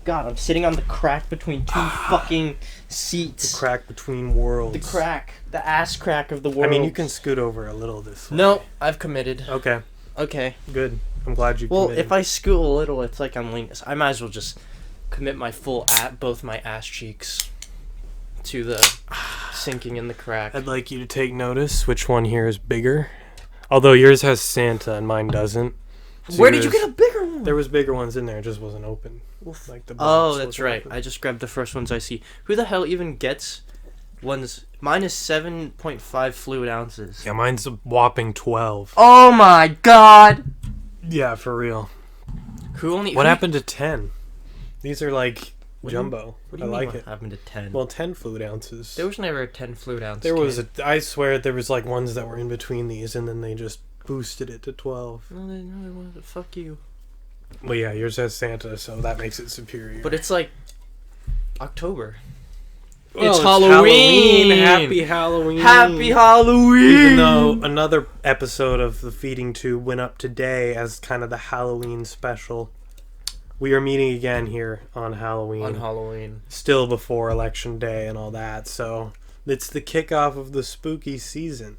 God, I'm sitting on the crack between two fucking seats. The crack between worlds. The ass crack of the world. I mean, you can scoot over a little this way. No, I've committed. Okay, good. I'm glad you committed. Well, if I scoot a little, it's like I'm leaning. I might as well just commit my both my ass cheeks to the sinking in the crack. I'd like you to take notice which one here is bigger. Although yours has Santa and mine doesn't. So where did you get a bigger one? There was bigger ones in there, it just wasn't open. Like the that's right. Open. I just grabbed the first ones I see. Who the hell even gets ones? Mine is 7.5 fluid ounces. Yeah, mine's a whopping 12. Oh my god! Yeah, for real. What happened to 10? These are like jumbo. What do you mean what it. happened to 10? Well, 10 fluid ounces. There was never a 10 fluid ounce. There was I swear there was like ones that were in between these, and then they just boosted it to 12. No, they wanted to fuck you. Well, yeah, yours has Santa, so that makes it superior. But it's like October. Well, it's Halloween. Happy Halloween. Happy Halloween. Even though another episode of the Feeding Tube went up today as kind of the Halloween special, we are meeting again here on Halloween. Still before Election Day and all that, so it's the kickoff of the spooky season.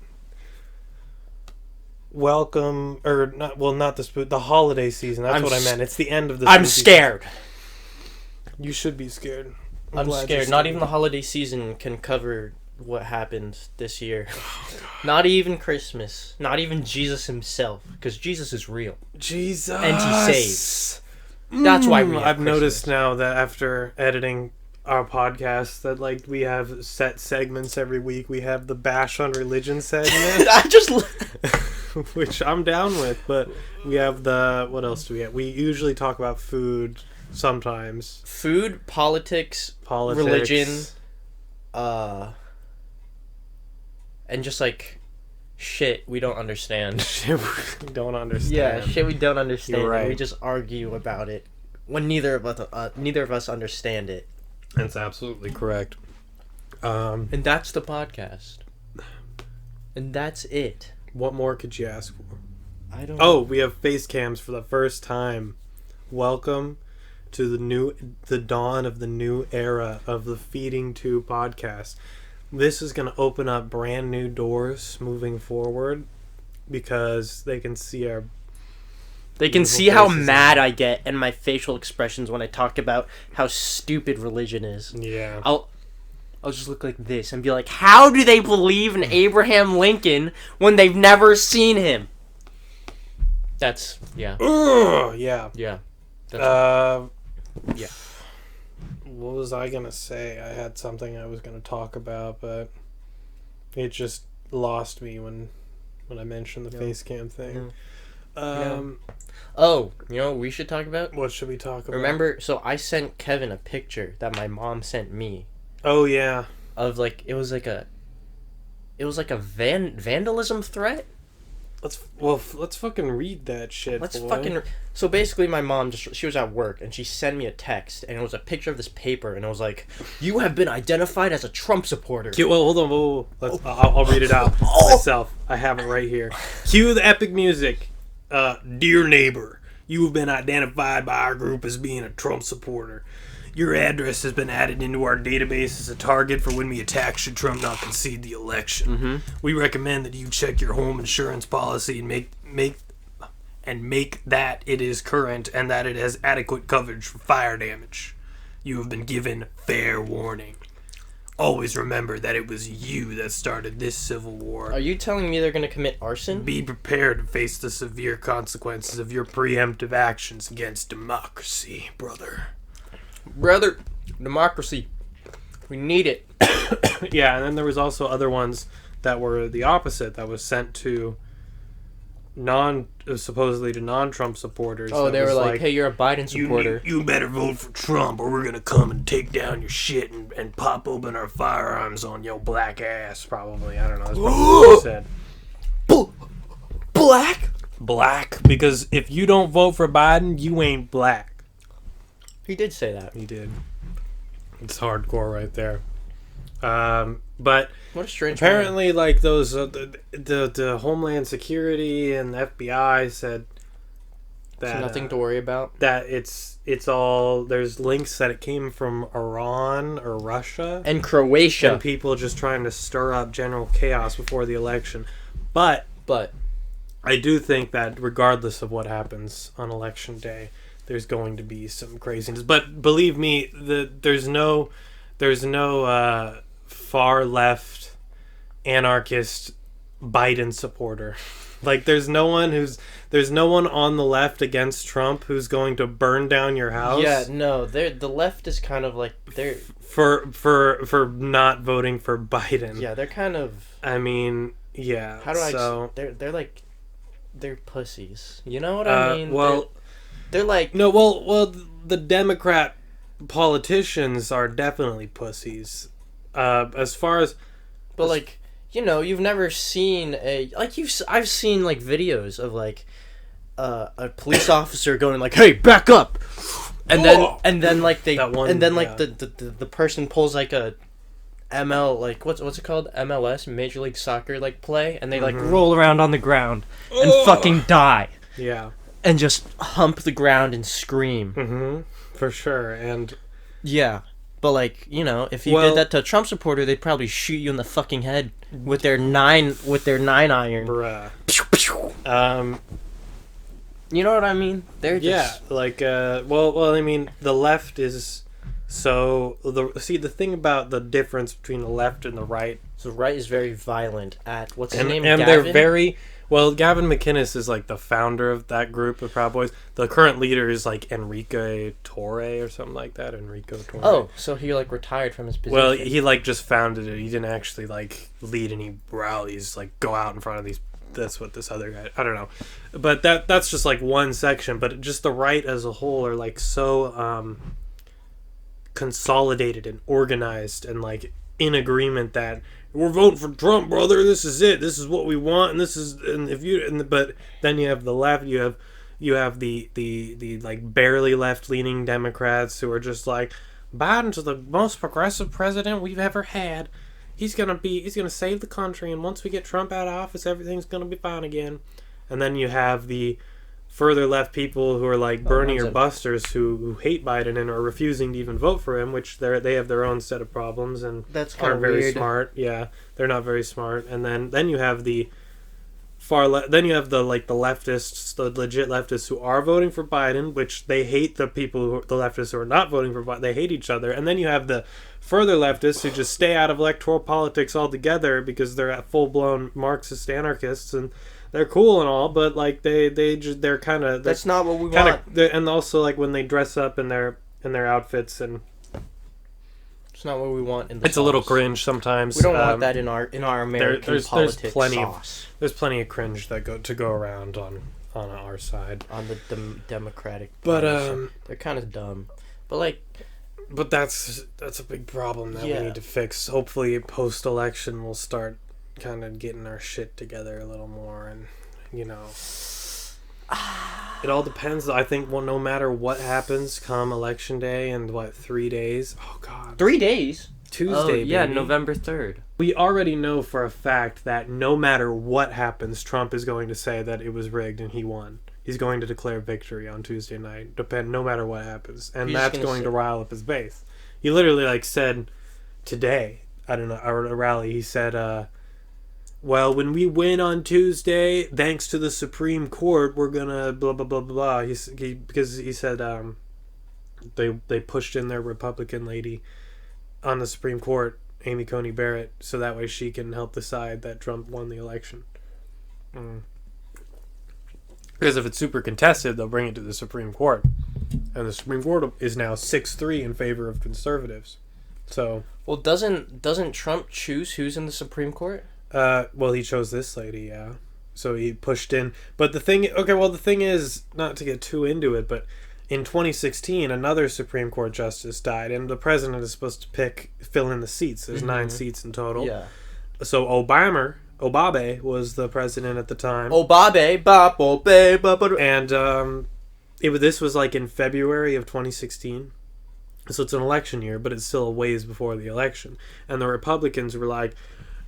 Welcome, or not? Well, not the holiday season. That's what I meant. It's the end of the. I'm scared. Season. You should be scared. I'm scared. Not even the holiday season can cover what happened this year. Oh, not even Christmas. Not even Jesus himself, because Jesus is real. Jesus. And he saves. That's why we have I've Christmas. noticed now that after editing our podcast that like we have set segments every week. We have the Bash on Religion segment. Which I'm down with, but we have the... What else do we have? We usually talk about food sometimes. Food, politics, religion, and just like shit we don't understand. Shit we don't understand. Yeah, shit we don't understand. You're right. We just argue about it when neither of us understand it. That's absolutely correct. And that's the podcast. And that's it. What more could you ask for? I don't know. We have face cams for the first time. Welcome to the dawn of the new era of the Feeding Tube podcast. This is going to open up brand new doors moving forward because they can see our... They can see how mad I get and my facial expressions when I talk about how stupid religion is. Yeah. I'll just look like this and be like, how do they believe in Abraham Lincoln when they've never seen him? That's, yeah. Yeah. Yeah. Yeah. What was I going to say? I had something I was going to talk about, but it just lost me when I mentioned the face cam thing. Oh, you know what we should talk about? What should we talk about? Remember, so I sent Kevin a picture that my mom sent me. Oh yeah. Of like it was like a vandalism threat. Let's fucking read that shit. So basically, my mom she was at work and she sent me a text and it was a picture of this paper and it was like, "You have been identified as a Trump supporter." Hold on. I'll read it out myself. I have it right here. Cue the epic music. Dear neighbor, you have been identified by our group as being a Trump supporter. Your address has been added into our database as a target for when we attack should Trump not concede the election. Mm-hmm. We recommend that you check your home insurance policy and make that it is current and that it has adequate coverage for fire damage. You have been given fair warning. Always remember that it was you that started this civil war. Are you telling me they're going to commit arson? Be prepared to face the severe consequences of your preemptive actions against democracy, brother. Democracy. We need it. Yeah, and then there was also other ones that were the opposite, that was sent to supposedly to non-Trump supporters. Oh, they were like, hey, you're a Biden supporter. You better vote for Trump or we're going to come and take down your shit and pop open our firearms on your black ass, probably. I don't know. That's probably what they said. Black? Because if you don't vote for Biden, you ain't black. He did say that. He did. It's hardcore right there. But what a strange apparently, man. Like those, the Homeland Security and the FBI said that nothing to worry about. That it's all, there's links that it came from Iran or Russia and Croatia, and people just trying to stir up general chaos before the election. But I do think that regardless of what happens on election day, there's going to be some craziness. But believe me, there's no far left anarchist Biden supporter. Like there's no one on the left against Trump who's going to burn down your house. Yeah, no, the left is kind of like they're for not voting for Biden. Yeah, they're kind of. I mean, yeah. How do they're like, they're pussies. You know what I mean? Well, they're like no. Well, the Democrat politicians are definitely pussies. As far as, but like. You know, you've never seen I've seen like videos of like a police officer going like, "Hey, back up," and then like the person pulls like a ML, like what's it called, MLS, Major League Soccer like play, and they like roll around on the ground and fucking die. Yeah, and just hump the ground and scream. For sure, and yeah. But like, you know, if you did that to a Trump supporter, they'd probably shoot you in the fucking head with their 9 iron. Bruh. You know what I mean? They're just like well, I mean, the left is the thing about the difference between the left and the right. So the right is very violent at what's his name? And Gavin? they're very. Well, Gavin McInnes is like the founder of that group of Proud Boys. The current leader is like Enrique Torre or something like that. Enrico Torre. Oh, so he like retired from his position. Well, he like just founded it. He didn't actually like lead any rallies, like go out in front of these. That's what this other guy. I don't know, but that's just like one section. But just the right as a whole are like so consolidated and organized and like in agreement that. We're voting for Trump, brother. This is it. This is what we want, and this is. And if you, but then you have the left. You have the like barely left leaning Democrats who are just like, Biden's the most progressive president we've ever had. He's gonna save the country, and once we get Trump out of office, everything's gonna be fine again. And then you have the further left people who are like Bernie or Busters who hate Biden and are refusing to even vote for him, which they have their own set of problems and that's aren't very weird. smart. Yeah, they're not very smart. And then you have the far left. Then you have the leftists, the legit leftists who are voting for Biden, which they hate the leftists who are not voting for Biden. They hate each other. And then you have the further leftists who just stay out of electoral politics altogether because they're full blown Marxist anarchists and. They're cool and all, but like they're kind of that's not what we want. And also like when they dress up in their outfits and it's not what we want in the it's sauce. A little cringe sometimes. We don't want that in our American politics. There's plenty of cringe that go around on our side on the Democratic. But they're kind of dumb. But like. But that's a big problem that we need to fix. Hopefully, post election we'll start. Kind of getting our shit together a little more, and you know, it all depends. I think no matter what happens come election day and 3 days. Oh God, 3 days. Tuesday. Yeah, baby. November 3rd. We already know for a fact that no matter what happens, Trump is going to say that it was rigged and he won. He's going to declare victory on Tuesday night. No matter what happens, and that's going to rile up his base. He literally said today, I don't know, at a rally. He said. Well, when we win on Tuesday, thanks to the Supreme Court, we're gonna blah blah blah blah. Because he said they pushed in their Republican lady on the Supreme Court, Amy Coney Barrett, so that way she can help decide that Trump won the election. Because if it's super contested, they'll bring it to the Supreme Court, and the Supreme Court is now 6-3 in favor of conservatives. So, well, doesn't Trump choose who's in the Supreme Court? Well, he chose this lady, yeah. So he pushed in. But the thing is, not to get too into it, but in 2016, another Supreme Court justice died, and the president is supposed to fill in the seats. There's 9 seats in total. Yeah. So Obabe was the president at the time. And this was in February of 2016. So it's an election year, but it's still a ways before the election. And the Republicans were like,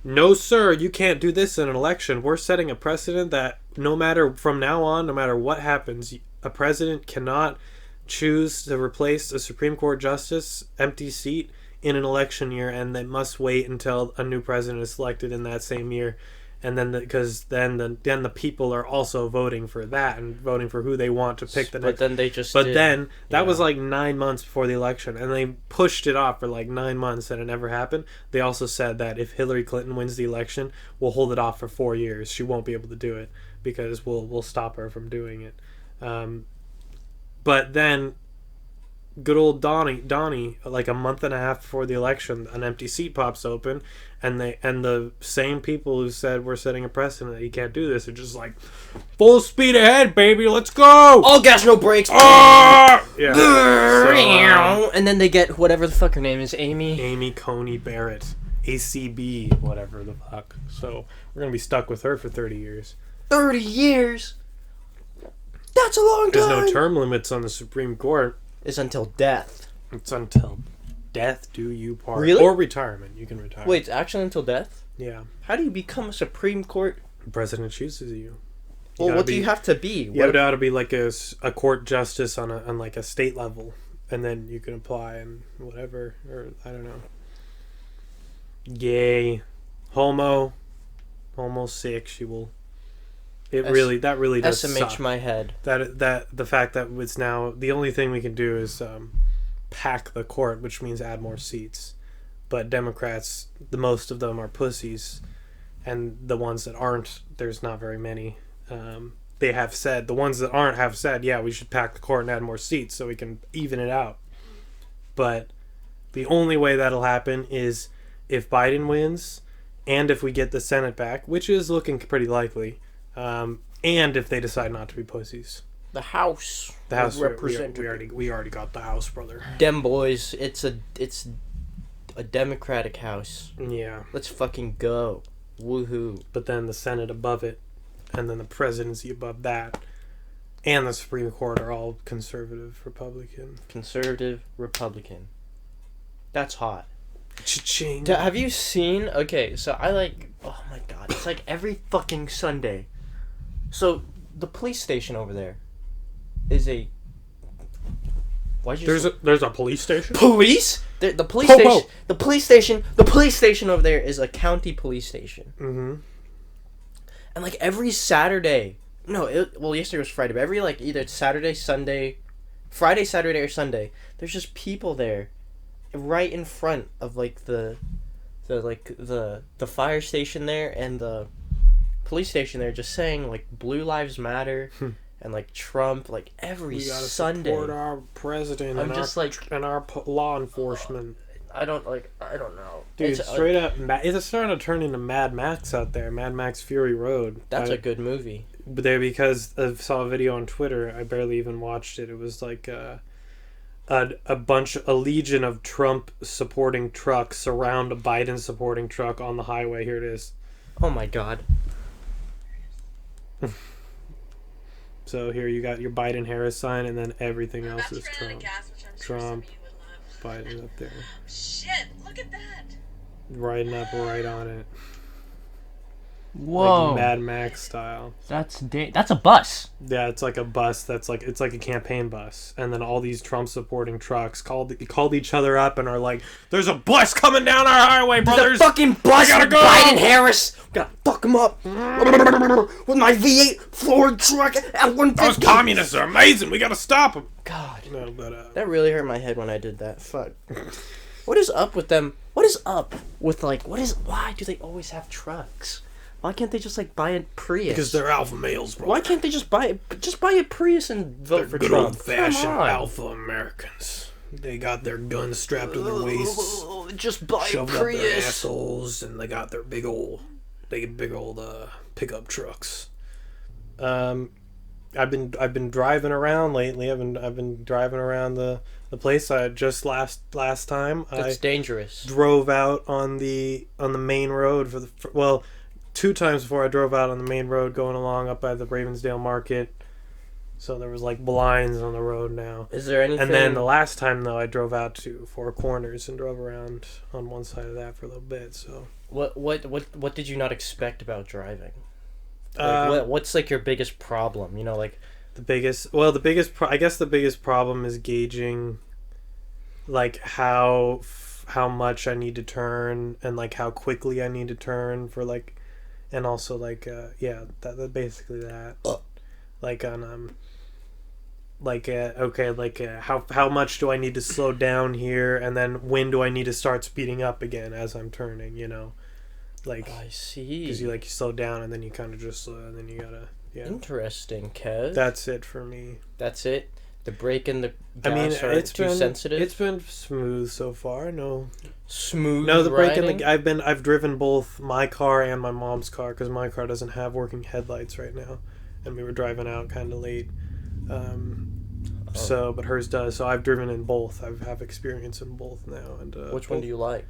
no, sir, you can't do this in an election. We're setting a precedent that from now on, no matter what happens, a president cannot choose to replace a Supreme Court justice empty seat in an election year, and they must wait until a new president is selected in that same year. And then because then the people are also voting for that and voting for who they want to pick the next. But then they just. But then that was like 9 months before the election, and they pushed it off for like 9 months, and it never happened. They also said that if Hillary Clinton wins the election, we'll hold it off for 4 years. She won't be able to do it because we'll stop her from doing it. But then, good old Donnie, like a month and a half before the election, an empty seat pops open. And the same people who said we're setting a precedent that you can't do this are just like, full speed ahead, baby, let's go! All gas, no brakes. Yeah. So, and then they get whatever the fuck her name is, Amy Coney Barrett, ACB, whatever the fuck. So we're gonna be stuck with her for 30 years. 30 years. That's a long time. There's no term limits on the Supreme Court. It's until death. It's until death do you part. Really? Or retirement. You can retire. Wait, it's actually until death? Yeah. How do you become a Supreme Court? The president chooses you. Well, what do you have to be? You have to be like a court justice on like a state level, and then you can apply and whatever, or I don't know. Gay, homosexual. That really does SMH suck. my head. That the fact that it's now the only thing we can do is pack the court, which means add more seats. But Democrats, the most of them are pussies, and the ones that aren't, there's not very many. They have said, the ones that aren't have said, yeah, we should pack the court and add more seats so we can even it out. But the only way that'll happen is if Biden wins, and if we get the Senate back, which is looking pretty likely, and if they decide not to be pussies. The House. The House representative. we already got the House, brother. Dem boys, it's a Democratic House. Yeah. Let's fucking go. Woohoo. But then the Senate above it, and then the presidency above that, and the Supreme Court are all conservative Republican. Conservative Republican. That's hot. Cha-ching. Have you seen... Okay, so I like... Oh my god. It's like every fucking Sunday. So, the police station over there is a... Why'd you There's a police station? Police? The police station... The police station over there is a county police station. Mm-hmm. And like every Saturday... yesterday was Friday, but every like either Saturday, Sunday... Friday, Saturday, or Sunday, there's just people there right in front of like the fire station there and the police station there, just saying like Blue Lives Matter and like Trump, like every Sunday. Support our president and our law enforcement. I don't know, dude. It's straight up, it's starting to turn into Mad Max out there. Mad Max Fury Road. That's a good movie. But because I saw a video on Twitter, I barely even watched it. It was like a legion of Trump supporting trucks surround a Biden supporting truck on the highway. Here it is. Oh my god. So here you got your Biden Harris sign, and then everything else is Trump. Trump, Biden up there. Shit! Look at that. Riding up right on it. Whoa. Like Mad Max style. That's a bus. Yeah, it's like a bus it's like a campaign bus, and then all these Trump supporting trucks called each other up and are like, "There's a bus coming down our highway, brothers! There's a fucking bus gotta with go! Biden Harris! Gotta fuck him up with my V8 Ford truck at 150. Those communists are amazing. We gotta stop them." God, No, but that really hurt my head when I did that. Fuck. What is up with them? What is up with like? Why do they always have trucks? Why can't they just like buy a Prius? because they're alpha males, bro. Why can't they just buy a Prius and vote for Good Trump? old-fashioned Come on. alpha Americans. They got their guns strapped to their waists, Just buy a shoved up their Prius. assholes, and they got their big old pickup trucks. I've been driving around lately. I've been driving around the place. I just last time That's dangerous. drove out on the main road for two times before I drove out on the main road going along up by the Ravensdale Market. So there was like blinds on the road now. Is there anything? And then the last time though, I drove out to Four Corners and drove around on one side of that for a little bit. So What did you not expect about driving? What's like your biggest problem? You know, like I guess the biggest problem is gauging, like how much I need to turn and like how quickly I need to turn for like, and also like that basically that, like on how much do I need to slow down here, and then when do I need to start speeding up again as I'm turning, you know, like I see. because you slow down and then you kind of just slow and then you gotta Interesting, Kev. That's it for me. That's it. The brake and the gas are it's too sensitive. It's been smooth so far. No, smooth. no, the brake riding? and I've driven both my car and my mom's car because my car doesn't have working headlights right now, and we were driving out kind of late. So, but hers does. So I've driven in both. I have experience in both now. And which one do you like?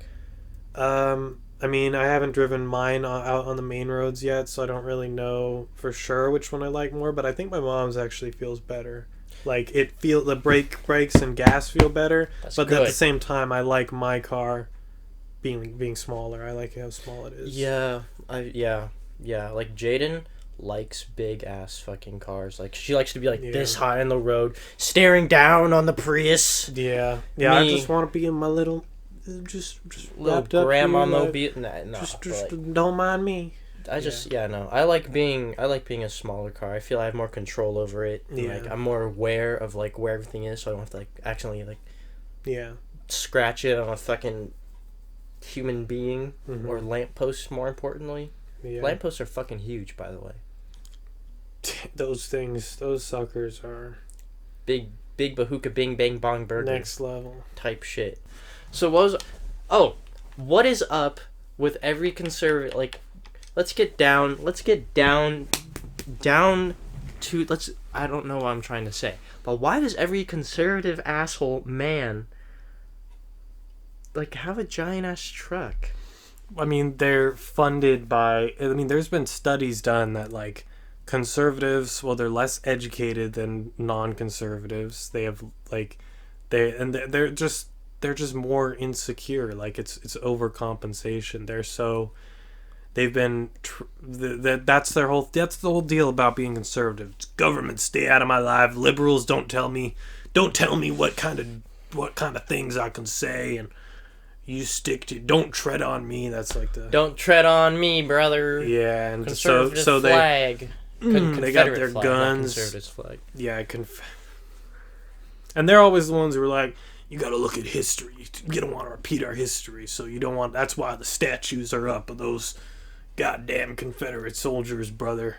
I mean, I haven't driven mine out on the main roads yet, so I don't really know for sure which one I like more. But I think my mom's actually feels better. Like the brakes and gas feel better. But at the same time, I like my car being smaller. I like how small it is. Yeah, yeah. Like Jaden likes big ass fucking cars. Like she likes to be like this high on the road, staring down on the Prius. Yeah. I just want to be in my little. Just little grandma mobile. Just don't mind me. I like being a smaller car. I feel I have more control over it. Yeah. Like I'm more aware of like where everything is, so I don't have to like accidentally like scratch it on a fucking human being or lampposts. More importantly, lampposts are fucking huge, by the way. Those suckers are big bahooka bing bang bong burger. Next level type shit. So what is up with every conservative, like, let's get down to, I don't know what I'm trying to say, but why does every conservative asshole man, like, have a giant ass truck? I mean, they're funded by, there's been studies done that, like, conservatives, well, they're less educated than non-conservatives. They have, like, they're just more insecure. Like it's overcompensation. That's the whole deal about being conservative. It's government, stay out of my life. Liberals, don't tell me what kind of things I can say, and you stick to, don't tread on me. That's like the don't tread on me, brother. Yeah, and conservative so flag. They got their flag, guns. Conservative flag. Yeah, and they're always the ones who are like, you got to look at history. You don't want to repeat our history, so you don't want. That's why the statues are up of those goddamn Confederate soldiers, brother.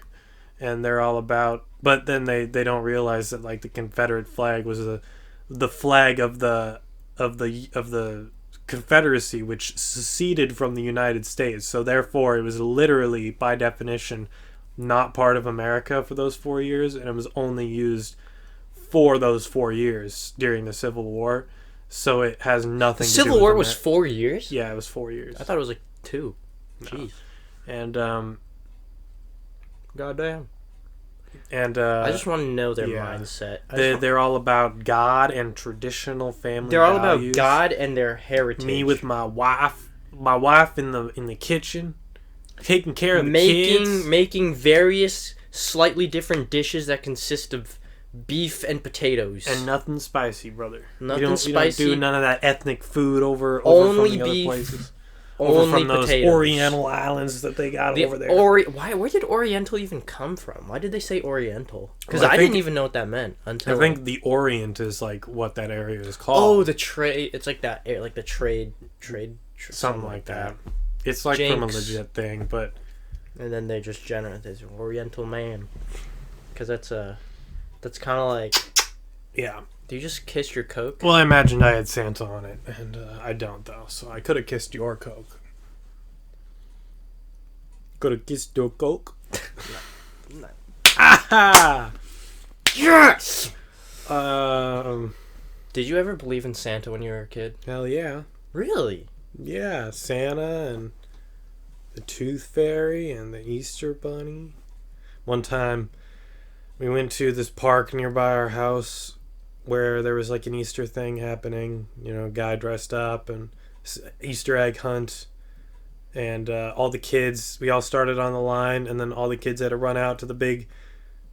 And they're all about. But then they don't realize that like the Confederate flag was the flag of the Confederacy, which seceded from the United States. So therefore, it was literally by definition not part of America for those 4 years, and it was only used for those 4 years during the Civil War. So it has nothing to do with Civil War was 4 years? Yeah, it was 4 years. I thought it was like 2. No. Jeez. And, goddamn. And, I just want to know their mindset. They're all about God and traditional family They're all values. about God and their heritage. Me with my wife in the kitchen, taking care of the kids. Making various slightly different dishes that consist of beef and potatoes. And nothing spicy, brother. Nothing spicy. You don't do none of that ethnic food over only from the beef, other places. Only from those potatoes. Oriental islands that they got over there. Where did Oriental even come from? Why did they say Oriental? Because I didn't even know what that meant until I think the Orient is like what that area is called. Oh, the trade. It's like that, like the trade, something like that. It's like Jinx. from a legit thing, but and then they just generate this Oriental man, because that's kind of like, yeah. Do you just kiss your Coke? Well, I imagined I had Santa on it, and I don't though, so I could have kissed your Coke. Could have kissed your Coke. No. Aha! Yes. Did you ever believe in Santa when you were a kid? Hell yeah. Really? Yeah, Santa and the Tooth Fairy and the Easter Bunny. One time, we went to this park nearby our house where there was like an Easter thing happening. You know, guy dressed up and Easter egg hunt. and all the kids, we all started on the line, and then all the kids had to run out to the big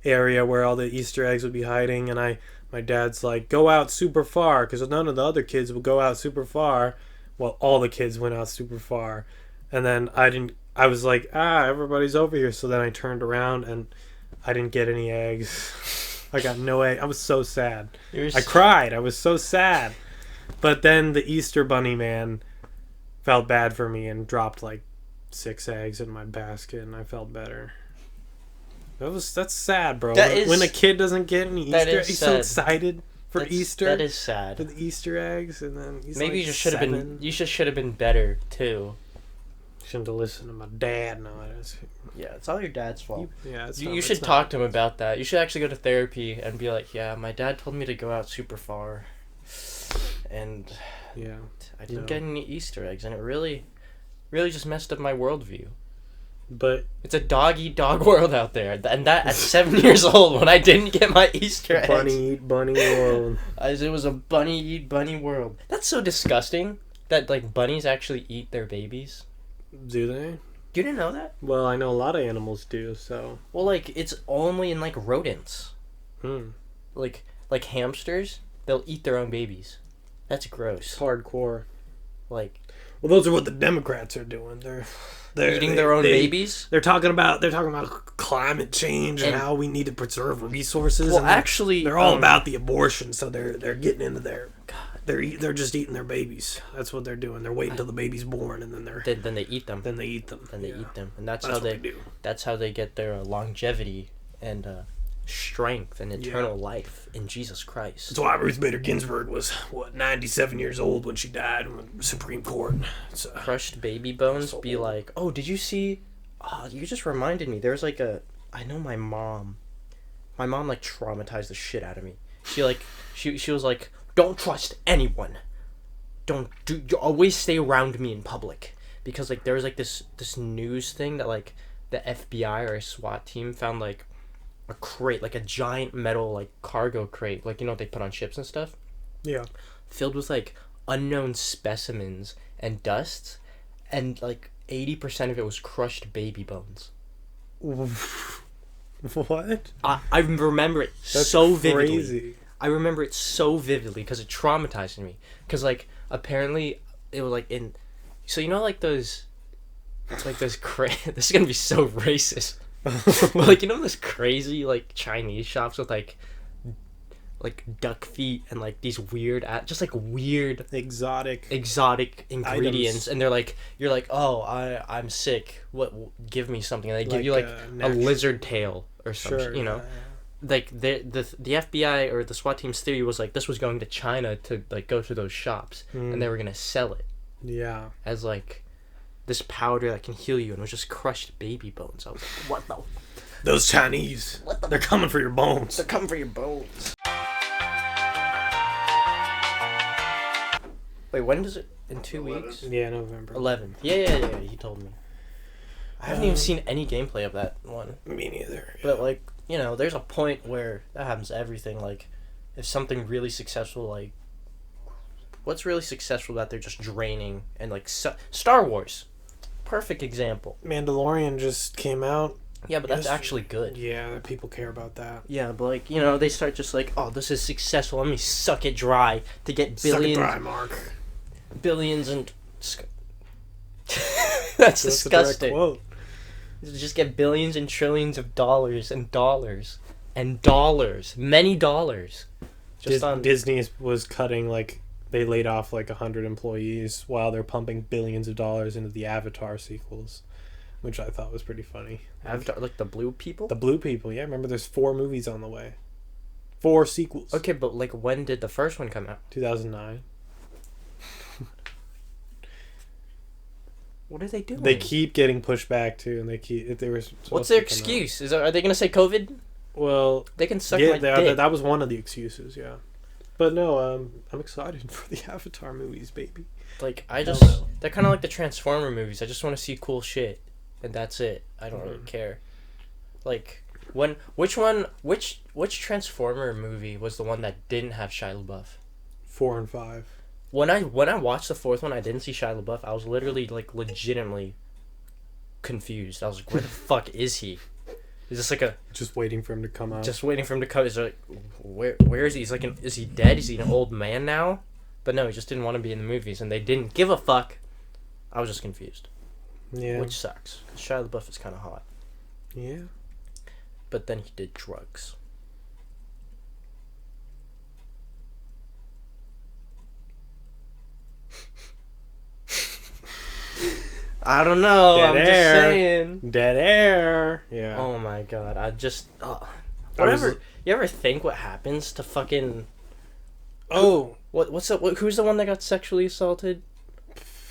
area where all the Easter eggs would be hiding, and my dad's like, go out super far, because none of the other kids would go out super far. Well, all the kids went out super far, and then I was like, everybody's over here, so then I turned around, and I didn't get any eggs. I got no egg. I was so sad. I cried. I was so sad. But then the Easter Bunny man felt bad for me and dropped like 6 eggs in my basket, and I felt better. That's sad, bro. When a kid doesn't get any Easter eggs, he's so excited for Easter. That is sad. For the Easter eggs, and then he's maybe like you should have been. You should have been better too. Shouldn't have listened to my dad. No, yeah, it's all your dad's fault. You should talk to him about that. You should actually go to therapy and be like, yeah, my dad told me to go out super far, and I didn't get any Easter eggs, and it really just messed up my worldview. But it's a dog-eat-dog world out there, and that at 7 years old when I didn't get my Easter eggs. Bunny world. It was a bunny-eat-bunny world. That's so disgusting that like bunnies actually eat their babies. Do they? You didn't know that? Well, I know a lot of animals do, so... Well, like, it's only in, like, rodents. Like hamsters, they'll eat their own babies. That's gross. It's hardcore. Like... Well, those are what the Democrats are doing. They're eating their own babies? They're talking about climate change and how we need to preserve resources. Well, and actually... They're all about the abortion, so they're getting into their... They're just eating their babies. That's what they're doing. They're waiting till the baby's born, and then then they eat them. Then they eat them. And that's how they do. That's how they get their longevity and strength and eternal life in Jesus Christ. That's why Ruth Bader Ginsburg was 97 years old when she died in the Supreme Court. So, crushed baby bones. Be like, oh, did you see? Oh, you just reminded me. There's like I know my mom. My mom like traumatized the shit out of me. She was like, don't trust anyone. You always stay around me in public, because like there was like this news thing that like the FBI or a SWAT team found like a crate, like a giant metal like cargo crate, like, you know what they put on ships and stuff. Yeah. Filled with like unknown specimens and dust, and like 80% of it was crushed baby bones. What? I remember it so vividly. I remember it so vividly because it traumatized me. Because, like, apparently it was, like, in... So, you know, like, those... Like, those... This is going to be so racist. But, like, you know those crazy, like, Chinese shops with, like duck feet and, like, these weird... Just, like, weird... Exotic ingredients. Items. And they're, like... You're, like, oh, I'm sick. What? Give me something. And they give you, like, a lizard tail or something, you know? Yeah. Like the FBI or the SWAT team's theory was like this was going to China to like go to those shops and they were gonna sell it. Yeah. As like this powder that can heal you, and it was just crushed baby bones. I was like, what the? Those Chinese. They're coming for your bones. They're coming for your bones. Wait, when does it? In 2 weeks? Yeah, November 11th. Yeah. He told me. I haven't even seen any gameplay of that one. Me neither. Yeah. But like, you know, there's a point where that happens to everything. Like, if something really successful, like, what's really successful that they're just draining, and like Star Wars, perfect example. Mandalorian just came out. Yeah, but that's actually good. Yeah, people care about that. Yeah, but like, you know, they start just like, oh, this is successful. Let me suck it dry to get billions. Suck it dry, Mark. Billions and. That's disgusting. A quote. Just get billions and trillions of dollars and dollars and dollars, many dollars. Just on Disney was cutting, like, they laid off like 100 employees while they're pumping billions of dollars into the Avatar sequels, which I thought was pretty funny. Avatar, like the blue people? The blue people, yeah. Remember, there's 4 movies on the way. 4 sequels. Okay, but like, when did the first one come out? 2009. What are they doing? They keep getting pushed back too, and they were. What's their excuse? Are they gonna say COVID? Well, they can suck my dick. That was one of the excuses, yeah. But no, I'm excited for the Avatar movies, baby. Like, they're kind of like the Transformer movies. I just want to see cool shit, and that's it. I don't really care. Like, which Transformer movie was the one that didn't have Shia LaBeouf? 4 and 5. When I watched the 4th one, I didn't see Shia LaBeouf. I was literally like legitimately confused. I was like, where the fuck is he? Is this like a Just waiting for him to come out. just waiting for him to come? Is like, where is he? He's like, is he dead? Is he an old man now? But no, he just didn't want to be in the movies, and they didn't give a fuck. I was just confused, Yeah. which sucks. 'Cause Shia LaBeouf is kind of hot, Yeah. but then he did drugs. I don't know. Dead I'm air. just saying. Dead air. Yeah. Oh my god! I just I whatever. was- You ever think what happens to fucking Oh, what's the who's the one that got sexually assaulted?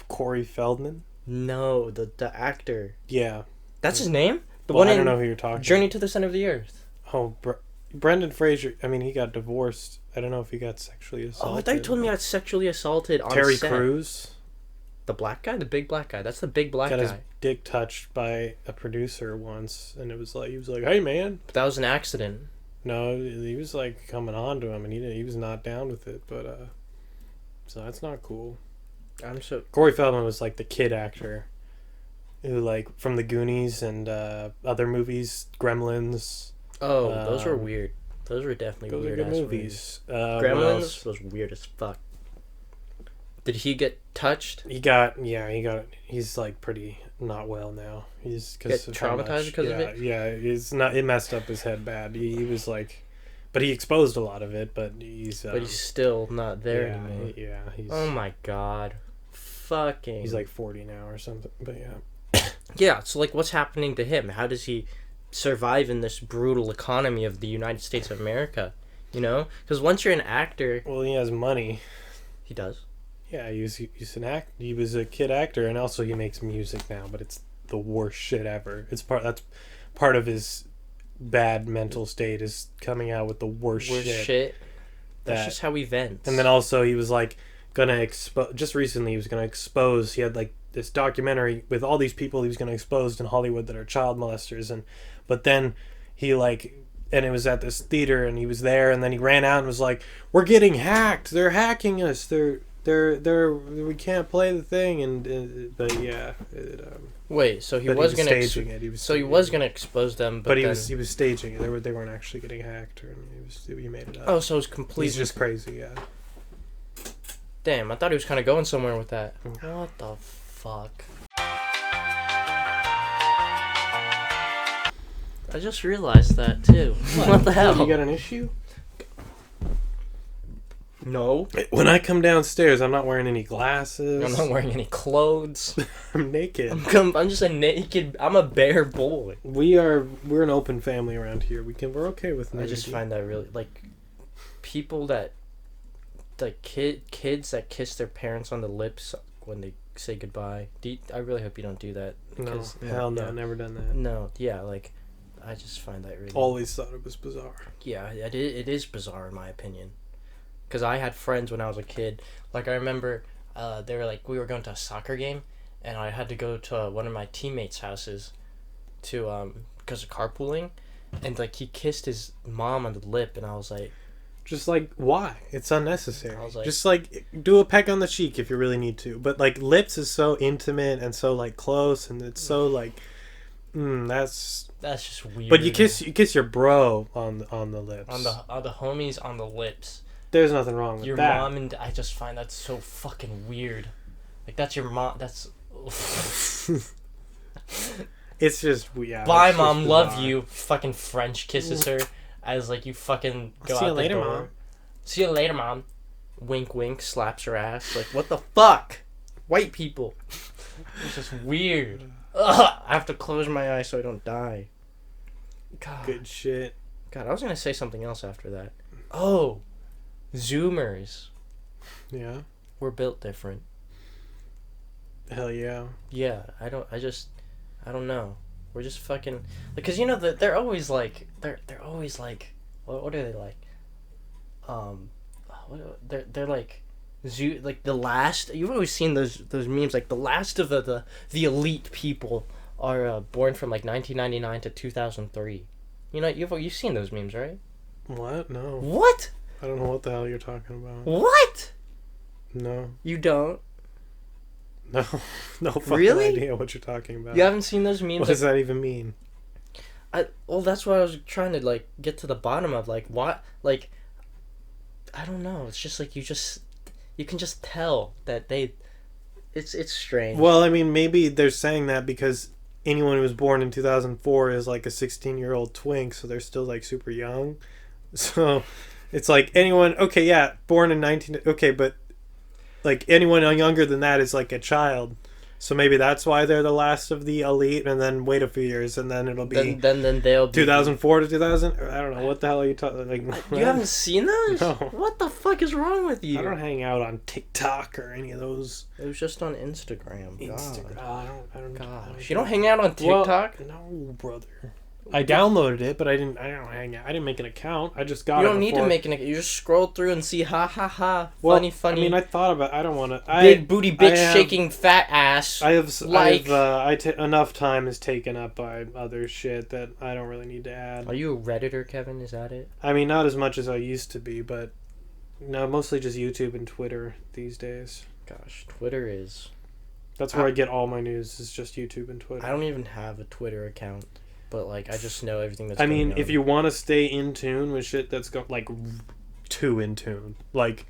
Corey Feldman. No, the actor. Yeah. That's his name. The Well, one I in don't know who you're talking. Journey to the Center of the Earth. Oh, Brendan Fraser. I mean, he got divorced. I don't know if he got sexually assaulted. Oh, I thought you told me he got sexually assaulted on Terry set. Crews The black guy, the big black guy. That's the big black got guy. his dick touched by a producer once, and it was like he was like, "Hey, man." But that was an accident. No, he was like coming on to him, and he was not down with it. But so that's not cool. I'm so Corey Feldman was like the kid actor who, like, from the Goonies and other movies, Gremlins. those were weird. Those were definitely Those are weird good ass movies. What Gremlins else? was weird as fuck. Did he get touched? He's like pretty not well now. He's Get traumatized because of it? Yeah, it messed up his head bad. He was like, but he exposed a lot of it. But he's still not there yeah, anymore. yeah. Oh my god. Fucking. He's like 40 now or something. But yeah. Yeah, so like what's happening to him? How does he survive in this brutal economy of the United States of America? You know? Because once you're an actor, Well, he has money. he does. Yeah, he's an act. He was a kid actor, and also he makes music now. But it's the worst shit ever. That's part of his bad mental state is coming out with the worst shit. That's just how he vents. And then also he was like gonna expose. Just recently, he was gonna expose. He had like this documentary with all these people he was gonna expose in Hollywood that are child molesters, but then he like. And it was at this theater, and he was there, and then he ran out and was like, "We're getting hacked. They're hacking us. They're we can't play the thing." And but yeah, wait, so he but was he gonna staging it. he was gonna expose them, but he then... was staging it. They weren't actually getting hacked, or he made it up. Oh, so it was completely... He's just crazy, yeah. Damn, I thought he was kind of going somewhere with that. What the fuck? I just realized that too. What the hell? You got an issue? No. When I come downstairs, I'm not wearing any glasses. I'm not wearing any clothes. I'm naked. I'm just a naked... I'm a bare boy. We're an open family around here. We're okay with nudity. I just find that really... Like, people that... Like, kids that kiss their parents on the lips when they say goodbye. I really hope you don't do that. No, Because, hell no, yeah. never done that. No, yeah, like... I just find that really... Always thought it was bizarre. Yeah, it is bizarre in my opinion. Because I had friends when I was a kid. Like, I remember they were like, we were going to a soccer game, and I had to go to one of my teammates' houses to, because of carpooling, and, like, he kissed his mom on the lip, and I was like... Just, like, why? It's unnecessary. I was like... Just, like, do a peck on the cheek if you really need to. But, like, lips is so intimate and so, like, close, and it's so, like... that's just weird. But you kiss your bro on the lips. On the homies on the lips. There's nothing wrong with Your that. mom and... I just find that so fucking weird. Like, that's your mom... That's... It's just... Yeah. Bye, it's mom. just Love bizarre. you. Fucking French kisses her as like you fucking go See out you the later, door. Mom. See you later, mom. Wink, wink. Slaps her ass. Like, what the fuck? White people. It's just weird. Ugh, I have to close my eyes so I don't die. God. Good shit. God, I was gonna say something else after that. Oh, Zoomers. Yeah. We're built different. Hell yeah. Yeah, I don't know. We're just fucking, because you know that they're always like what are they like? They're like like the last. You've always seen those memes, like the last of the elite people are born from like 1999 to 2003. You know, you've seen those memes, right? What? No. What? I don't know what the hell you're talking about. What? No. You don't? No, no fucking Really? idea what you're talking about. You haven't seen those memes? What does that even mean? Well, that's what I was trying to like get to the bottom of. Like, what? Like, I don't know. It's just like you can just tell that it's strange. Well, I mean, maybe they're saying that because anyone who was born in 2004 is like a 16-year-old twink, so they're still like super young. So it's like anyone, okay, yeah, born in 19, okay, but like anyone younger than that is like a child. So maybe that's why they're the last of the elite, and then wait a few years, and then it'll be then they'll be 2004 to 2000. I don't know what the hell are you talking. Like, You haven't seen those? No. What the fuck is wrong with you? I don't hang out on TikTok or any of those. It was just on Instagram. Instagram. God. I don't. Gosh, you don't hang out on TikTok? Well, no, brother. I downloaded it, but I don't hang out. I didn't make an account. I just got it. You don't need to make an account. You just scroll through and see ha ha ha. Well, funny. I mean, I thought about. I don't want to. Big booty bitch shaking fat ass. Enough time is taken up by other shit that I don't really need to add. Are you a Redditor, Kevin? Is that it? I mean, not as much as I used to be, but no, mostly just YouTube and Twitter these days. Gosh, Twitter is. That's where I get all my news. Is just YouTube and Twitter. I don't even have a Twitter account. But, like, I just know everything that's I going mean, on. if you want to stay in tune with shit that's like, too in tune. Like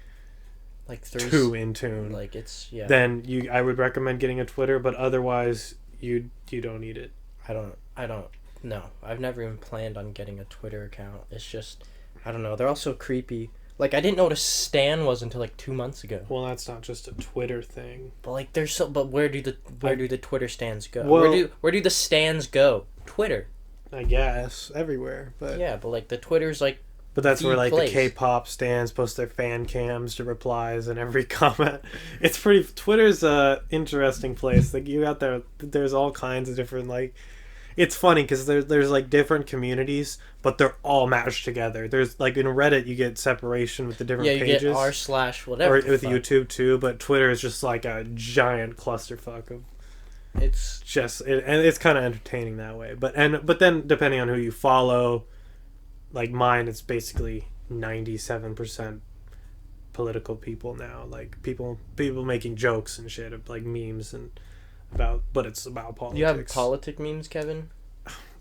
too in tune. Like, it's, yeah. Then I would recommend getting a Twitter, but otherwise, you don't need it. I don't, no. I've never even planned on getting a Twitter account. It's just, I don't know. They're all so creepy. Like, I didn't know what a stan was until, like, 2 months ago. Well, that's not just a Twitter thing. But, like, but where do the Twitter stans go? Well, where do the stans go? Twitter. I guess everywhere, but yeah, but like the Twitter's like. But that's where like place. the K-pop stans post their fan cams to replies and every comment. It's pretty. Twitter's a interesting place. Like you out there, there's all kinds of different like. It's funny because there's like different communities, but they're all matched together. There's like in Reddit you get separation with the different pages. Yeah, you get r/whatever. Or with YouTube too, but Twitter is just like a giant clusterfuck of. It's just and it's kind of entertaining that way, but then depending on who you follow, like mine, it's basically 97% political people now, like people making jokes and shit, like memes and but it's about politics. You have politic memes, Kevin?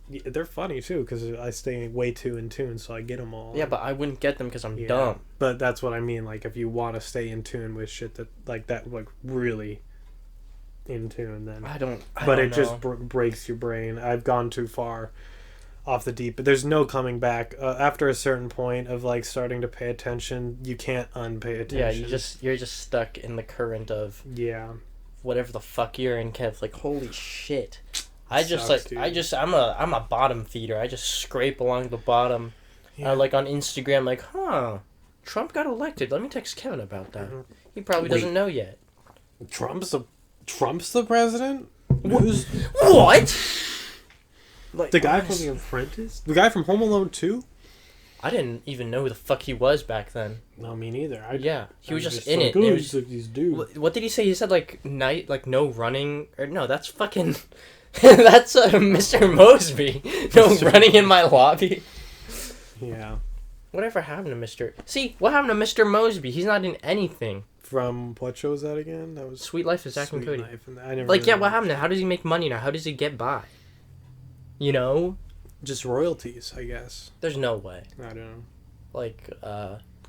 Yeah, they're funny too because I stay way too in tune, so I get them all. Yeah, but I wouldn't get them because I'm dumb. But that's what I mean. Like if you want to stay in tune with shit that like really. In tune then but it just breaks your brain. I've gone too far off the deep, but there's no coming back after a certain point of like starting to pay attention. You can't unpay attention. Yeah, you're just stuck in the current of whatever the fuck you're in, Kev. Like holy shit, I'm a bottom feeder. I just scrape along the bottom. Like on Instagram, like Trump got elected. Let me text Kevin about that. He probably doesn't know yet. Trump's the president? What? Like, the guy from The Apprentice? The guy from Home Alone 2? I didn't even know who the fuck he was back then. No, me neither. He was just in it. What did he say? He said no running. Or no, that's fucking. That's Mr. Mosby. No running in my lobby. Yeah. Whatever happened to Mr. See, what happened to Mr. Mosby? He's not in anything. From what show was that again? That was Sweet Life of Zack and Cody. What happened to? How does he make money now? How does he get by? You know? Just royalties, I guess. There's no way. I don't know. Like,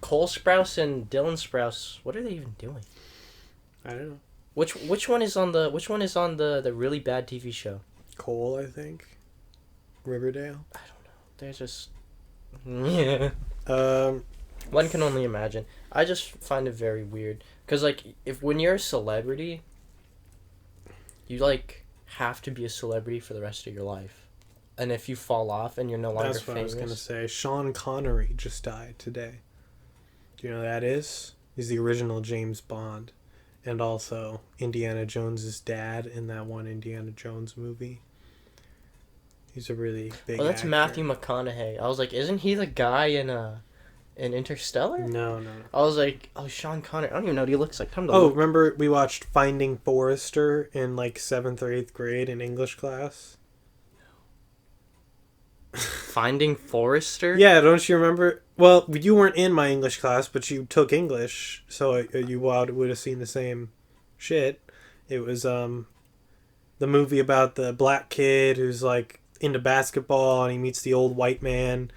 Cole Sprouse and Dylan Sprouse, what are they even doing? I don't know. Which one is on the really bad TV show? Cole, I think. Riverdale. I don't know. They're just yeah. One can only imagine. I just find it very weird because like when you're a celebrity, you like have to be a celebrity for the rest of your life, and if you fall off and you're no longer that's what famous, I was gonna say. Sean Connery just died today. Do you know who that is? He's the original James Bond, and also Indiana Jones's dad in that one Indiana Jones movie. He's a really big. Oh, that's actor. Matthew McConaughey. I was like, isn't he the guy in Interstellar? No. I was like, oh, Sean Connery. I don't even know what he looks like. Remember we watched Finding Forrester in like 7th or 8th grade in English class? Finding Forrester? Yeah, don't you remember? Well, you weren't in my English class, but you took English, so you would have seen the same shit. It was the movie about the black kid who's like into basketball and he meets the old white man,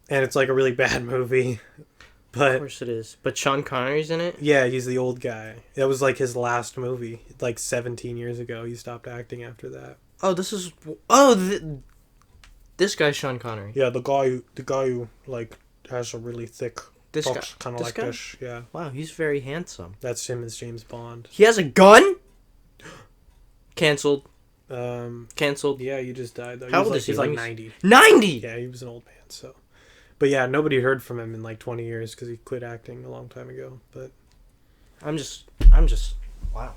and it's like a really bad movie. But Of course it is. But Sean Connery's in it? yeah, he's the old guy. That was like his last movie, like 17 years ago. He stopped acting after that. Oh, this is... Oh, this guy's Sean Connery. Yeah, the guy who like has a really thick, This guy. talks kind of like guy? this. Yeah, Wow, he's very handsome. that's him as James Bond. He has a gun? Cancelled. Cancelled. Yeah, he just died though. How old like, is he? He's like Let me 90. 90! Yeah, he was an old man. So, but yeah, nobody heard from him in like 20 years because he quit acting a long time ago. But I'm just... Wow.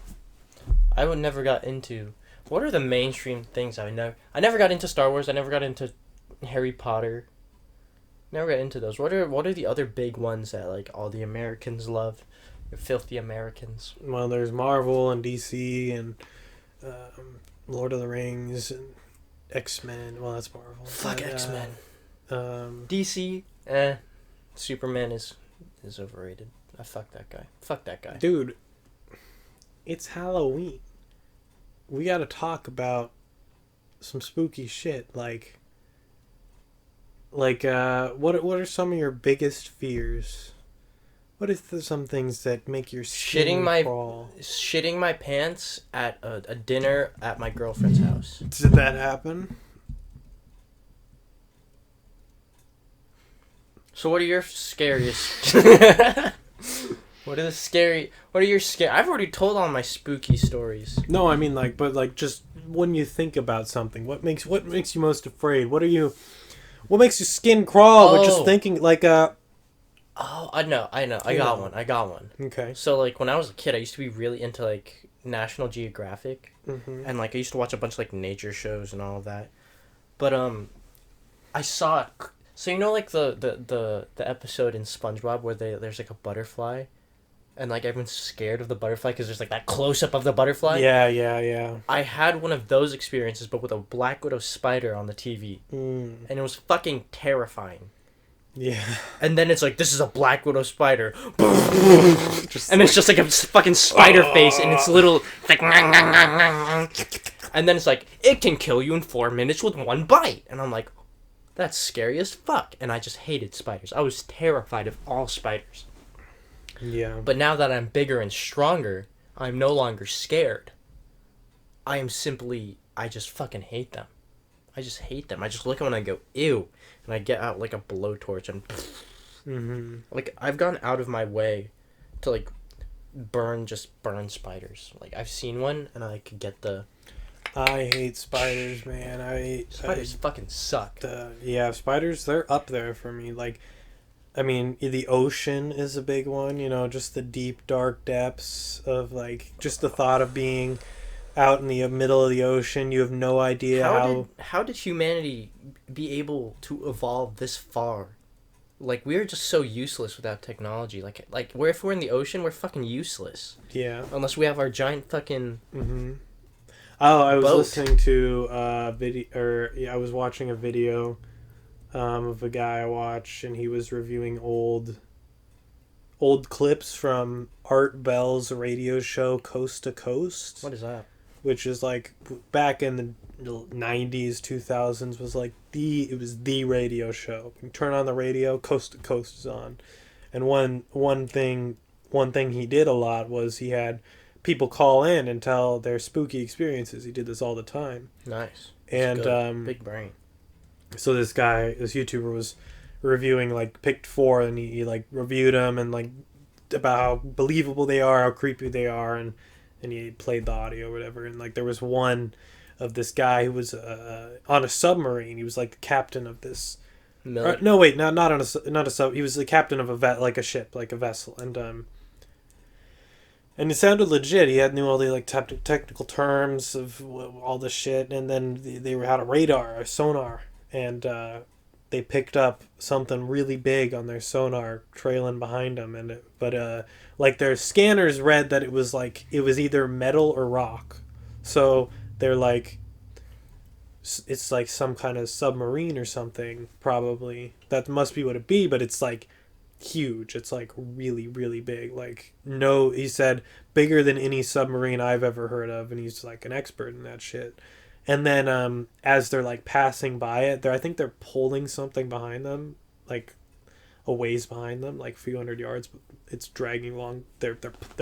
I would never got into... What are the mainstream things I never got into Star Wars. I never got into Harry Potter. Never got into those. What are the other big ones that like all the Americans love? The filthy Americans. well, there's Marvel and DC and Lord of the Rings and X-Men. Well, that's Marvel. Fuck But, X-Men. Um, DC, Superman is overrated. I fuck that guy. Fuck that guy. dude, it's Halloween. We got to talk about some spooky shit. Like, what are some of your biggest fears? What is some things that make your skin crawl? Shitting my pants at a dinner at my girlfriend's house. Did that happen? So what are your scariest? What are your scary? I've already told all my spooky stories. No, I mean but just when you think about something, what makes you most afraid? What makes your skin crawl with just thinking like Oh, I know. I got one. Okay. So like when I was a kid, I used to be really into like National Geographic, and like I used to watch a bunch of like nature shows and all of that. But I saw. So you know like the episode in SpongeBob where there's like a butterfly, and like everyone's scared of the butterfly because there's like that close up of the butterfly. Yeah. I had one of those experiences, but with a black widow spider on the TV, and it was fucking terrifying. Yeah. And then it's like, this is a black widow spider. And it's just like a fucking spider face, and it's little, it's like, and then it's like, it can kill you in 4 minutes with one bite. And I'm like, that's scary as fuck. And I just hated spiders. I was terrified of all spiders. Yeah. But now that I'm bigger and stronger, I'm no longer scared. I just fucking hate them. I just hate them. I just look at them and I go, ew. And I get out like a blowtorch and like I've gone out of my way to like burn spiders. Like I've seen one and I could get the... I hate spiders, man. Spiders fucking suck. Yeah, spiders, they're up there for me. Like, I mean, the ocean is a big one, you know, just the deep, dark depths of like, just the thought of being out in the middle of the ocean. You have no idea how did humanity be able to evolve this far? Like we're just so useless without technology. Like if we're in the ocean, we're fucking useless. Yeah. Unless we have our giant fucking Oh, I was boat. listening to I was watching a video of a guy I watch, and he was reviewing old clips from Art Bell's radio show Coast to Coast. What is that? Which is like back in the 90s, 2000s was like it was the radio show. You turn on the radio, Coast to Coast is on. And one thing he did a lot was he had people call in and tell their spooky experiences. He did this all the time. Nice. And big brain. So this YouTuber was reviewing, like, picked 4, and he like reviewed them and like about how believable they are, how creepy they are, and he played the audio or whatever. And like there was one of this guy who was on a submarine. He was like the captain of this. No, wait, not on not a sub. He was the captain of a ship, like a vessel, and it sounded legit. He knew all the like technical terms of all this shit, and then they had a sonar, and they picked up something really big on their sonar trailing behind them, but like their scanners read that it was either metal or rock, so they're like, it's like some kind of submarine or something, probably. That must be what it be, but it's like huge. It's like really, really big. Like, no, he said bigger than any submarine I've ever heard of, and he's like an expert in that shit. And then as they're like passing by it, I think they're pulling something behind them, like a ways behind them, like a few hundred yards. It's dragging along. They're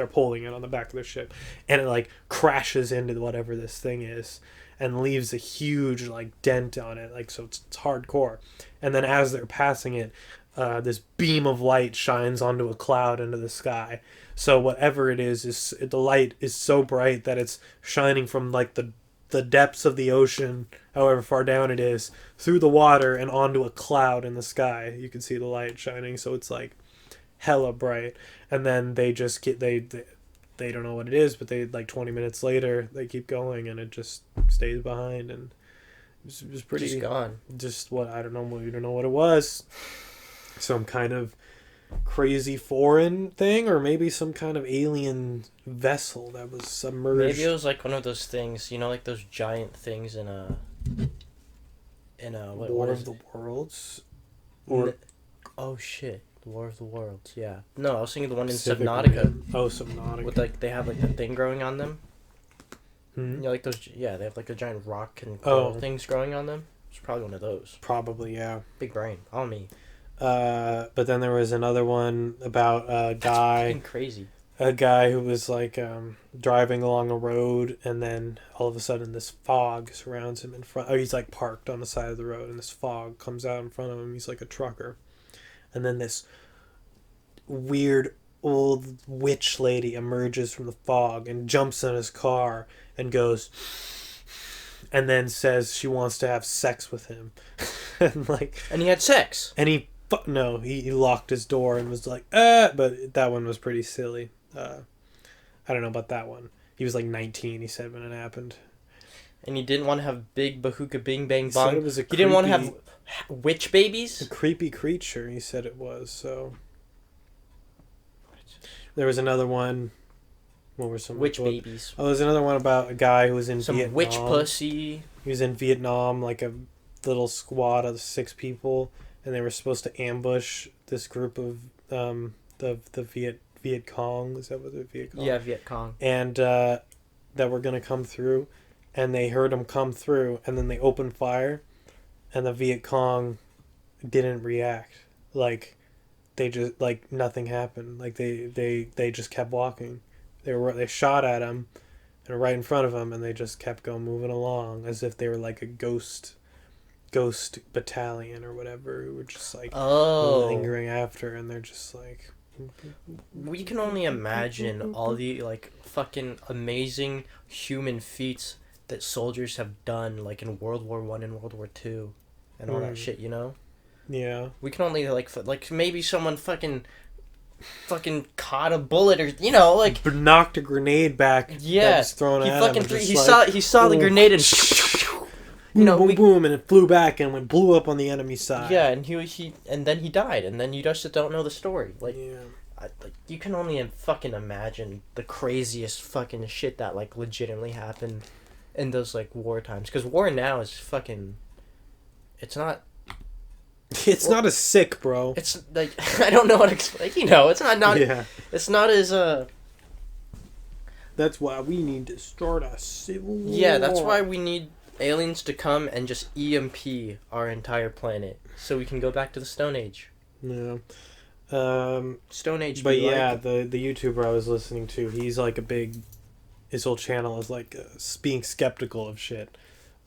pulling it on the back of their ship, and it like crashes into whatever this thing is, and leaves a huge like dent on it. Like, so it's hardcore. And then as they're passing it, this beam of light shines onto a cloud into the sky. So whatever it is the light is so bright that it's shining from like the depths of the ocean, however far down it is, through the water and onto a cloud in the sky. You can see the light shining, so it's like hella bright. And then they just get they don't know what it is, but they like 20 minutes later they keep going and it just stays behind, and it was pretty Just gone. Just what I don't know. We don't know what it was. Some kind of crazy foreign thing, or maybe some kind of alien vessel that was submerged. Maybe it was like one of those things, like those giant things in a War of the Worlds, or oh shit, the War of the Worlds. Yeah. No, I was thinking the one in Pacific Subnautica. Rim. Oh, Subnautica. With like they have like the thing growing on them. Hmm? Like those. Yeah, they have like a giant rock and coral things growing on them. It's probably one of those. Probably, yeah. Big brain on me. But then there was another one about a guy. That's crazy. A guy who was like driving along a road, and then all of a sudden this fog surrounds him in front. Oh, he's like parked on the side of the road, and this fog comes out in front of him. He's like a trucker, and then this weird old witch lady emerges from the fog and jumps in his car and goes, and then says she wants to have sex with him, and he had sex. And he locked his door and was like, but that one was pretty silly. I don't know about that one. He was like 19, he said, when it happened. And he didn't want to have big bahooka bing bang He bong. said it was He didn't want to have witch babies? A creepy creature, he said it was, so. There was another one. What were some? Witch babies. Oh, there's another one about a guy who was in some Vietnam. Witch pussy. He was in Vietnam, like a little squad of 6 people, and they were supposed to ambush this group of the Viet Cong. Is that what the Viet Cong? Yeah, Viet Cong. And that were gonna come through, and they heard them come through, and then they opened fire, and the Viet Cong didn't react. Like, they just, like, nothing happened. Like, they just kept walking. They shot at him, and right in front of him, and they just kept moving along as if they were like a ghost battalion or whatever, who were just like lingering after, and they're just like. We can only imagine all the like fucking amazing human feats that soldiers have done, like in World War I and World War II, and all that shit. Yeah. We can only like maybe someone fucking caught a bullet, or like but knocked a grenade back. Yeah, that was thrown he at fucking him, he saw the grenade and boom, boom, and it flew back and blew up on the enemy side. Yeah, and and then he died, and then you just don't know the story. Like, yeah. You can only fucking imagine the craziest fucking shit that like legitimately happened in those like war times. Because war now is fucking. It's not. It's not as sick, bro. It's like I don't know what to explain. It's not. Yeah. It's not as That's why we need to start a civil war. Yeah, that's why we need aliens to come and just EMP our entire planet so we can go back to the Stone Age. Yeah. Stone Age. But yeah, the YouTuber I was listening to, he's like his whole channel is like being skeptical of shit.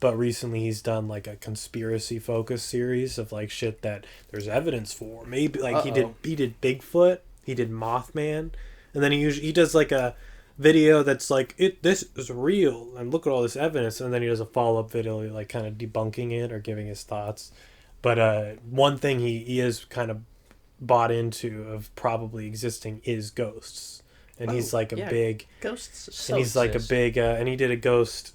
But recently he's done like a conspiracy focused series of like shit that there's evidence for. Maybe like he did Bigfoot, he did Mothman, and then he does like a video that's like this is real and look at all this evidence, and then he does a follow-up video like kind of debunking it or giving his thoughts. But one thing he is kind of bought into of probably existing is ghosts, and he's like a big ghosts. And he's like a big and he did a ghost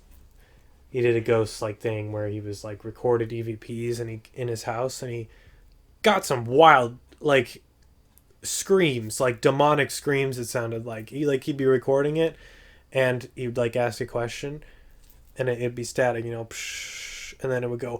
like thing where he was like recorded EVPs and he in his house, and he got some wild like screams, like demonic screams. It sounded like he'd be recording it, and he'd like ask a question, and it'd be static, psh, and then it would go,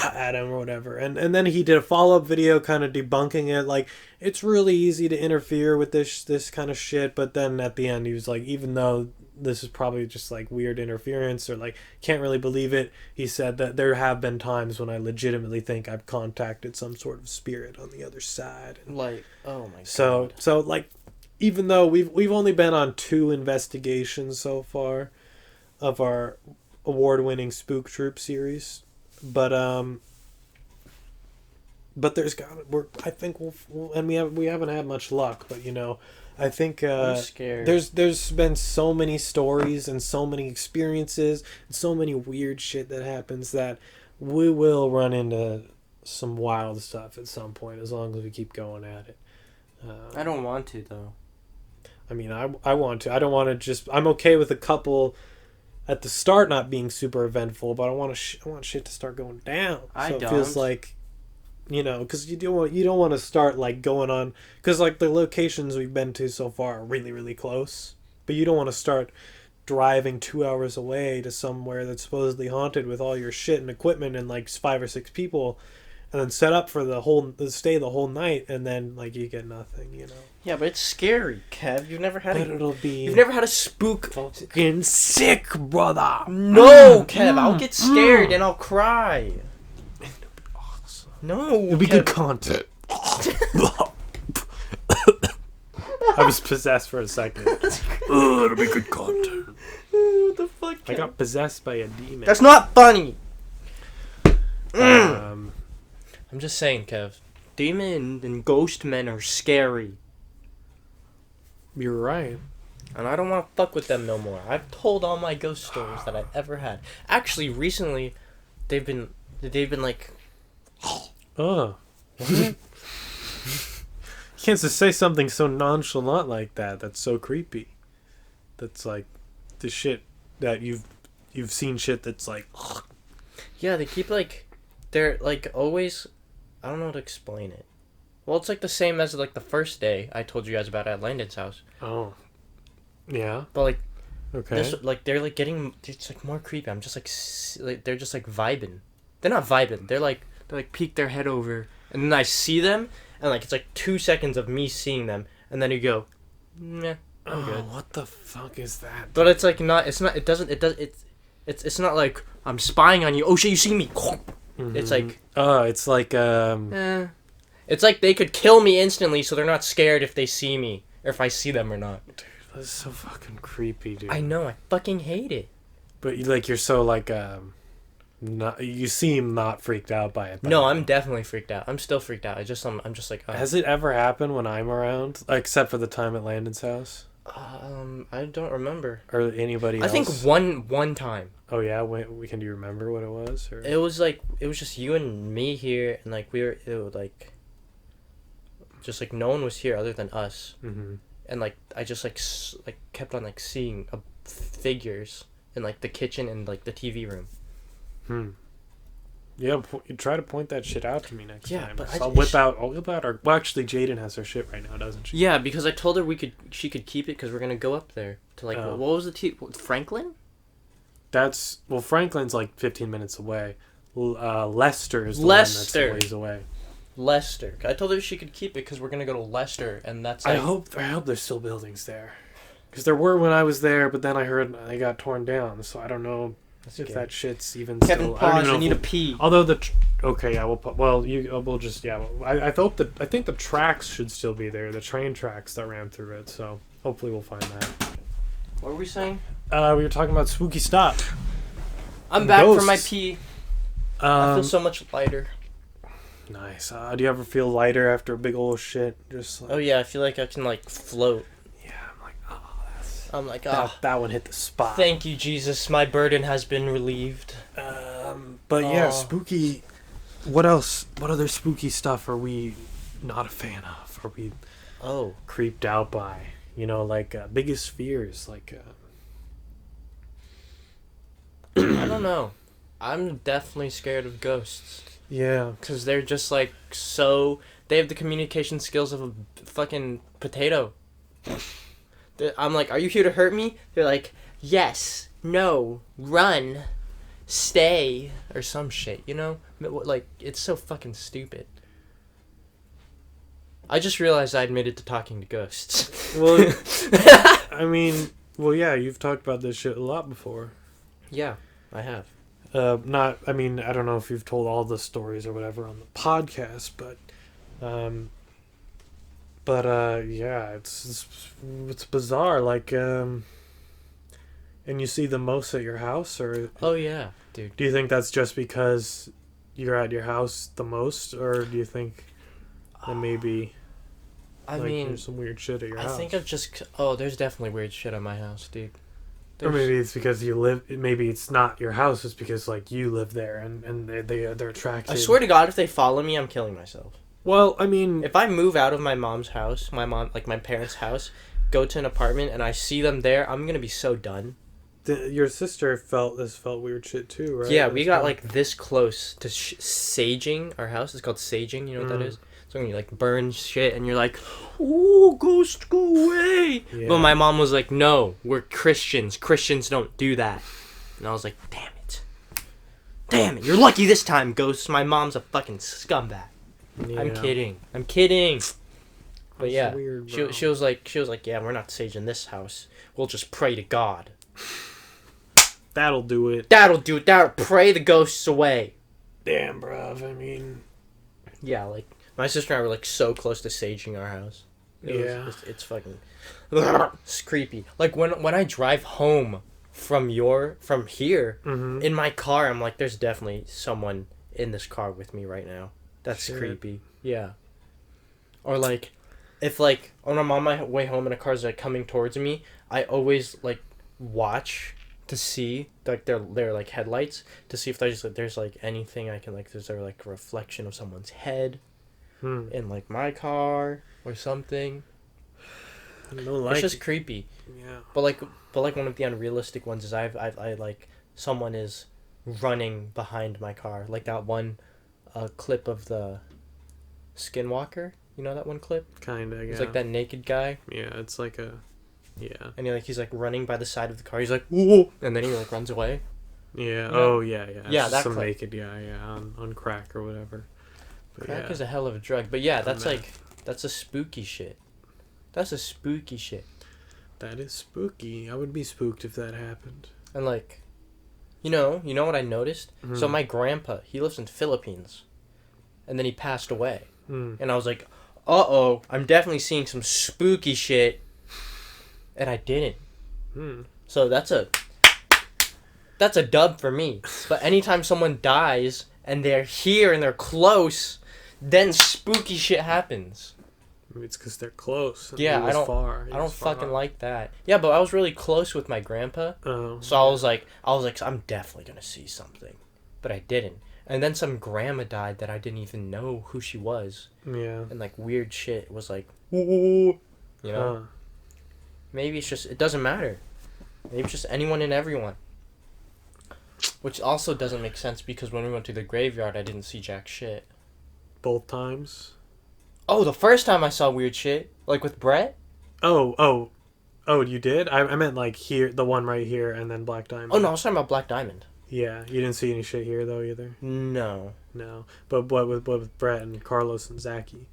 at him or whatever. And then he did a follow-up video kind of debunking it. Like, it's really easy to interfere with this kind of shit. But then at the end, he was like, even though this is probably just like weird interference or like can't really believe it, he said that there have been times when I legitimately think I've contacted some sort of spirit on the other side. Like, oh my god. So like, even though we've only been on 2 investigations so far of our award-winning Spook Troop series, but there's I think we'll and we haven't had much luck, but you know, I think I'm scared. There's been so many stories and so many experiences and so many weird shit that happens that we will run into some wild stuff at some point as long as we keep going at it. I don't want to though. I mean, I want to. I don't want to just. I'm okay with a couple at the start not being super eventful, but I want shit to start going down. It feels like, you know, because you don't want to start like going on, because like the locations we've been to so far are really really close, but you don't want to start driving 2 hours away to somewhere that's supposedly haunted with all your shit and equipment and like 5 or 6 people, and then set up for the whole night, and then like you get nothing, you know. Yeah, but it's scary, Kev. You've never had You've never had a spook. Fucking sick, brother. No, Kev. I'll get scared and I'll cry. No, it'll be Kev. good content. I was possessed for a second. It'll be good content. What the fuck, Kev? I got possessed by a demon. That's not funny. I'm just saying, Kev. Demon and ghost men are scary. You're right. And I don't want to fuck with them no more. I've told all my ghost stories that I've ever had. Actually, recently, they've been like... Oh. You can't just say something so nonchalant like that. That's so creepy. That's like the shit that you've seen shit that's like... Yeah, they keep like... They're like always... I don't know how to explain it. Well, it's like the same as like the first day I told you guys about at Landon's house. Oh. Yeah. But like... Okay. This, like they're like getting... It's like more creepy. I'm just like they're just like vibing. They're not vibing. They're like peek their head over. And then I see them. And like it's like 2 seconds of me seeing them. And then you go... Nah, I'm good. What the fuck is that? But it's like not... It's not... It's not like I'm spying on you. Oh shit, you see me. Mm-hmm. It's like... it's like... It's like they could kill me instantly, so they're not scared if they see me. Or if I see them or not. Dude, that's so fucking creepy, dude. I know, I fucking hate it. But you're so like... Not, you seem not freaked out by it. No, I'm definitely freaked out. I'm still freaked out. I'm just like... Has it ever happened when I'm around? Except for the time at Landon's house? I don't remember. Or anybody else? I think one time. Oh yeah? Do you remember what it was? Or? It was just you and me here, and like it was like... Just like no one was here other than us. Mm-hmm. And like I just like kept on like seeing figures in like the kitchen and like the TV room. Yeah, you try to point that shit out to me next time. But I'll whip out our... Well, actually, Jaden has her shit right now, doesn't she? Yeah, because I told her she could keep it because we're gonna go up there to like what was the Franklin? Franklin's like 15 minutes away. Lester is the one that's a ways away. Lester. I told her she could keep it because we're gonna go to Lester, and that's. Like, I hope there's still buildings there, because there were when I was there, but then I heard they got torn down. So I don't know if that shit's even Kevin, still. pause. I need a pee. Although we'll just I think the tracks should still be there. The train tracks that ran through it. So hopefully we'll find that. What were we saying? We were talking about spooky stuff. I'm back from my pee. I feel so much lighter. Nice. Do you ever feel lighter after a big old shit? Just like, oh yeah, I feel like I can like float. Yeah, I'm like, that one hit the spot. Thank you, Jesus. My burden has been relieved. But yeah, spooky. What else? What other spooky stuff are we not a fan of? Are we creeped out by? You know, like biggest fears, like. I don't know. I'm definitely scared of ghosts. Yeah. Because they're just like so... They have the communication skills of a fucking potato. I'm like, are you here to hurt me? They're like, yes, no, run. stay or some shit, you know? Like, it's so fucking stupid. I just realized I admitted to talking to ghosts. Well, I mean, well, yeah, you've talked about this shit a lot before. Yeah, I have. I don't know if you've told all the stories or whatever on the podcast, yeah, it's bizarre. Like, and you see the most at your house, or Oh, yeah, dude. do you think that's just because you're at your house the most, or do you think that maybe there's some weird shit at your house? I think I've just... Oh, there's definitely weird shit at my house, dude. Or maybe it's because you live... Maybe it's not your house, it's because, like, you live there, and they're attracted. I swear to God, if they follow me, I'm killing myself. Well, I mean... If I move out of my mom's house, my parents' house, go to an apartment, and I see them there, I'm gonna be so done. Your sister felt weird shit too, right? Yeah, we got, like, this close to saging our house. It's called saging, you know what that is? So when you, like, burn shit, and you're like, "Ooh, ghost, go away!" Yeah. But my mom was like, "No, we're Christians. Christians don't do that." And I was like, "Damn it. Damn it, you're lucky this time, ghost. My mom's a fucking scumbag." Yeah. I'm kidding. But That's yeah, weird, she was like, "Yeah, we're not saging this house. We'll just pray to God. That'll do it. That'll do it. That'll pray the ghosts away." Damn, bruv. I mean... Yeah, like, my sister and I were, like, so close to saging our house. It's fucking... It's creepy. Like, when I drive home from here, in my car, I'm like, there's definitely someone in this car with me right now. That's Shit. creepy. Yeah. Or, like, if, like, when I'm on my way home and a car's, like, coming towards me, I always, like, watch to see, like, their like, headlights, to see if there's, like, anything I can, like, is there, like, a reflection of someone's head in, like, my car or something. It's just creepy. Yeah. But one of the unrealistic ones is I like, someone is running behind my car. Like that one clip of the Skinwalker. You know that one clip? Kinda, yeah. It's like that naked guy. Yeah, it's like a... Yeah. And he's like running by the side of the car. He's like, "Whoa!" And then he like runs away. Yeah. Yeah. Oh, yeah, yeah. It's Yeah, just that some clip. naked guy, on crack or whatever. But Crack yeah. is a hell of a drug. But yeah, that's meth. like, that's a spooky shit. That's a spooky shit. That is spooky. I would be spooked if that happened. And like, you know what I noticed? Mm-hmm. So my grandpa, he lives in the Philippines, and then he passed away. And I was like, uh-oh, I'm definitely seeing some spooky shit. And I didn't. So that's a dub for me. But anytime someone dies and they're here and they're close, then spooky shit happens. Maybe it's because they're close. And Yeah, he was I don't far. He I don't was far. fucking like that. Yeah, but I was really close with my grandpa. Oh. So I was like, I'm definitely gonna see something. But I didn't. And then some grandma died that I didn't even know who she was. Yeah. And like weird shit was like, ooh, you know? Maybe it's just, it doesn't matter. Maybe it's just anyone and everyone. Which also doesn't make sense because when we went to the graveyard, I didn't see jack shit. Both times? Oh, the first time I saw weird shit, like with Brett? Oh, you did? I meant like here, the one right here, and then Black Diamond. Oh no, I was talking about Black Diamond. Yeah, you didn't see any shit here though either. No. But what with Brett and Carlos and Zachy?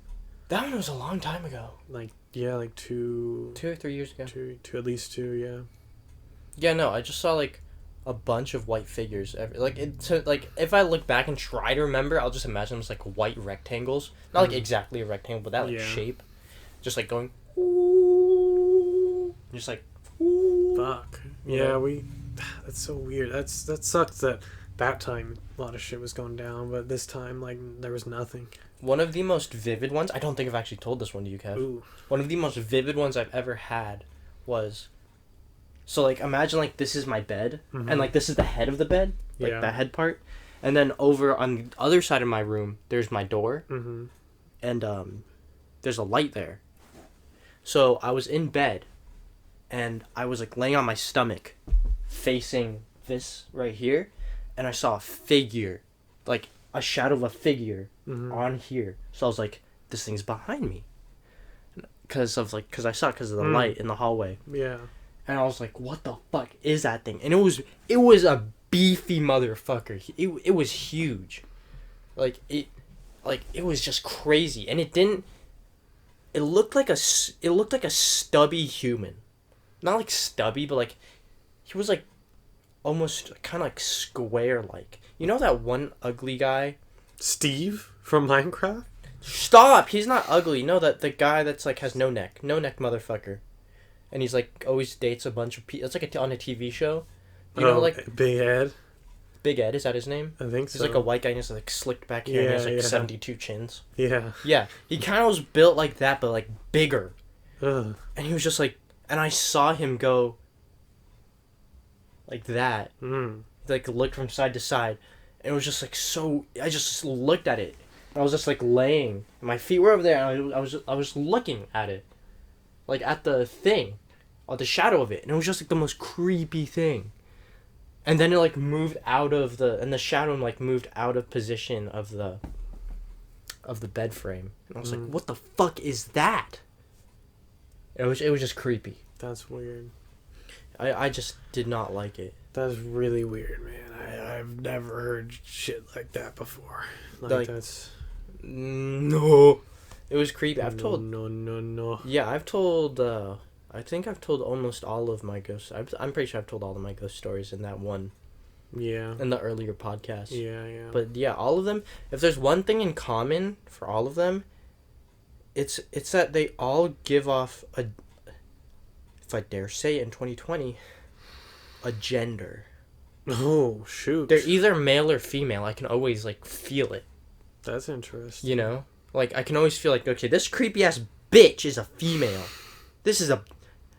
That one was a long time ago. Like 2 or 3 years ago. two at least 2, yeah. Yeah, no, I just saw like a bunch of white figures. If I look back and try to remember, I'll just imagine them as like white rectangles. Not like exactly a rectangle, but that like shape. Just like going, ooh, just like, ooh. Fuck. Yeah, that's so weird. That sucks that time a lot of shit was going down, but this time like there was nothing. One of the most vivid ones, I don't think I've actually told this one to you, Kev. Ooh. One of the most vivid ones I've ever had was, so like imagine like this is my bed, and like this is the head of the bed, like the head part, and then over on the other side of my room there's my door, and there's a light there. So I was in bed, and I was like laying on my stomach, facing this right here, and I saw a figure, like a shadow of a figure on here. So I was like, this thing's behind me, because I saw it because of the light in the hallway. Yeah. And I was like, what the fuck is that thing? And it was a beefy motherfucker. It was huge. It was just crazy, and it looked like a stubby human. Not like stubby, but like he was like almost kind of like square like. You know that one ugly guy? Steve from Minecraft? Stop! He's not ugly. No, that the guy that's like has no neck motherfucker. And he's like always dates a bunch of people. It's like on a TV show. You know, like Big Ed. Big Ed, is that his name? I think so. He's like a white guy and he's like slicked back hair and he has like yeah. 72 chins. Yeah. Yeah, he kind of was built like that, but like bigger. Ugh. And he was just like, and I saw him go like that. Mm. Like looked from side to side. And it was just like so. I just looked at it. I was just like laying. My feet were over there. And I was looking at it, like at the thing, or the shadow of it, and it was just like the most creepy thing. And then it like moved out of the shadow like moved out of position of the bed frame, and I was like, what the fuck is that? It was just creepy. That's weird. I just did not like it. That's really weird, man. I've never heard shit like that before. Like that's... No. It was creepy. No. Yeah, I've told... I think I've told almost all of my ghosts. I'm pretty sure I've told all of my ghost stories in that one. Yeah. In the earlier podcast. Yeah. But yeah, all of them... If there's one thing in common for all of them, it's that they all give off a... If I dare say it in 2020... a gender. Oh, shoot. They're either male or female. I can always, like, feel it. That's interesting. You know? Like, I can always feel like, okay, this creepy-ass bitch is a female. This is a...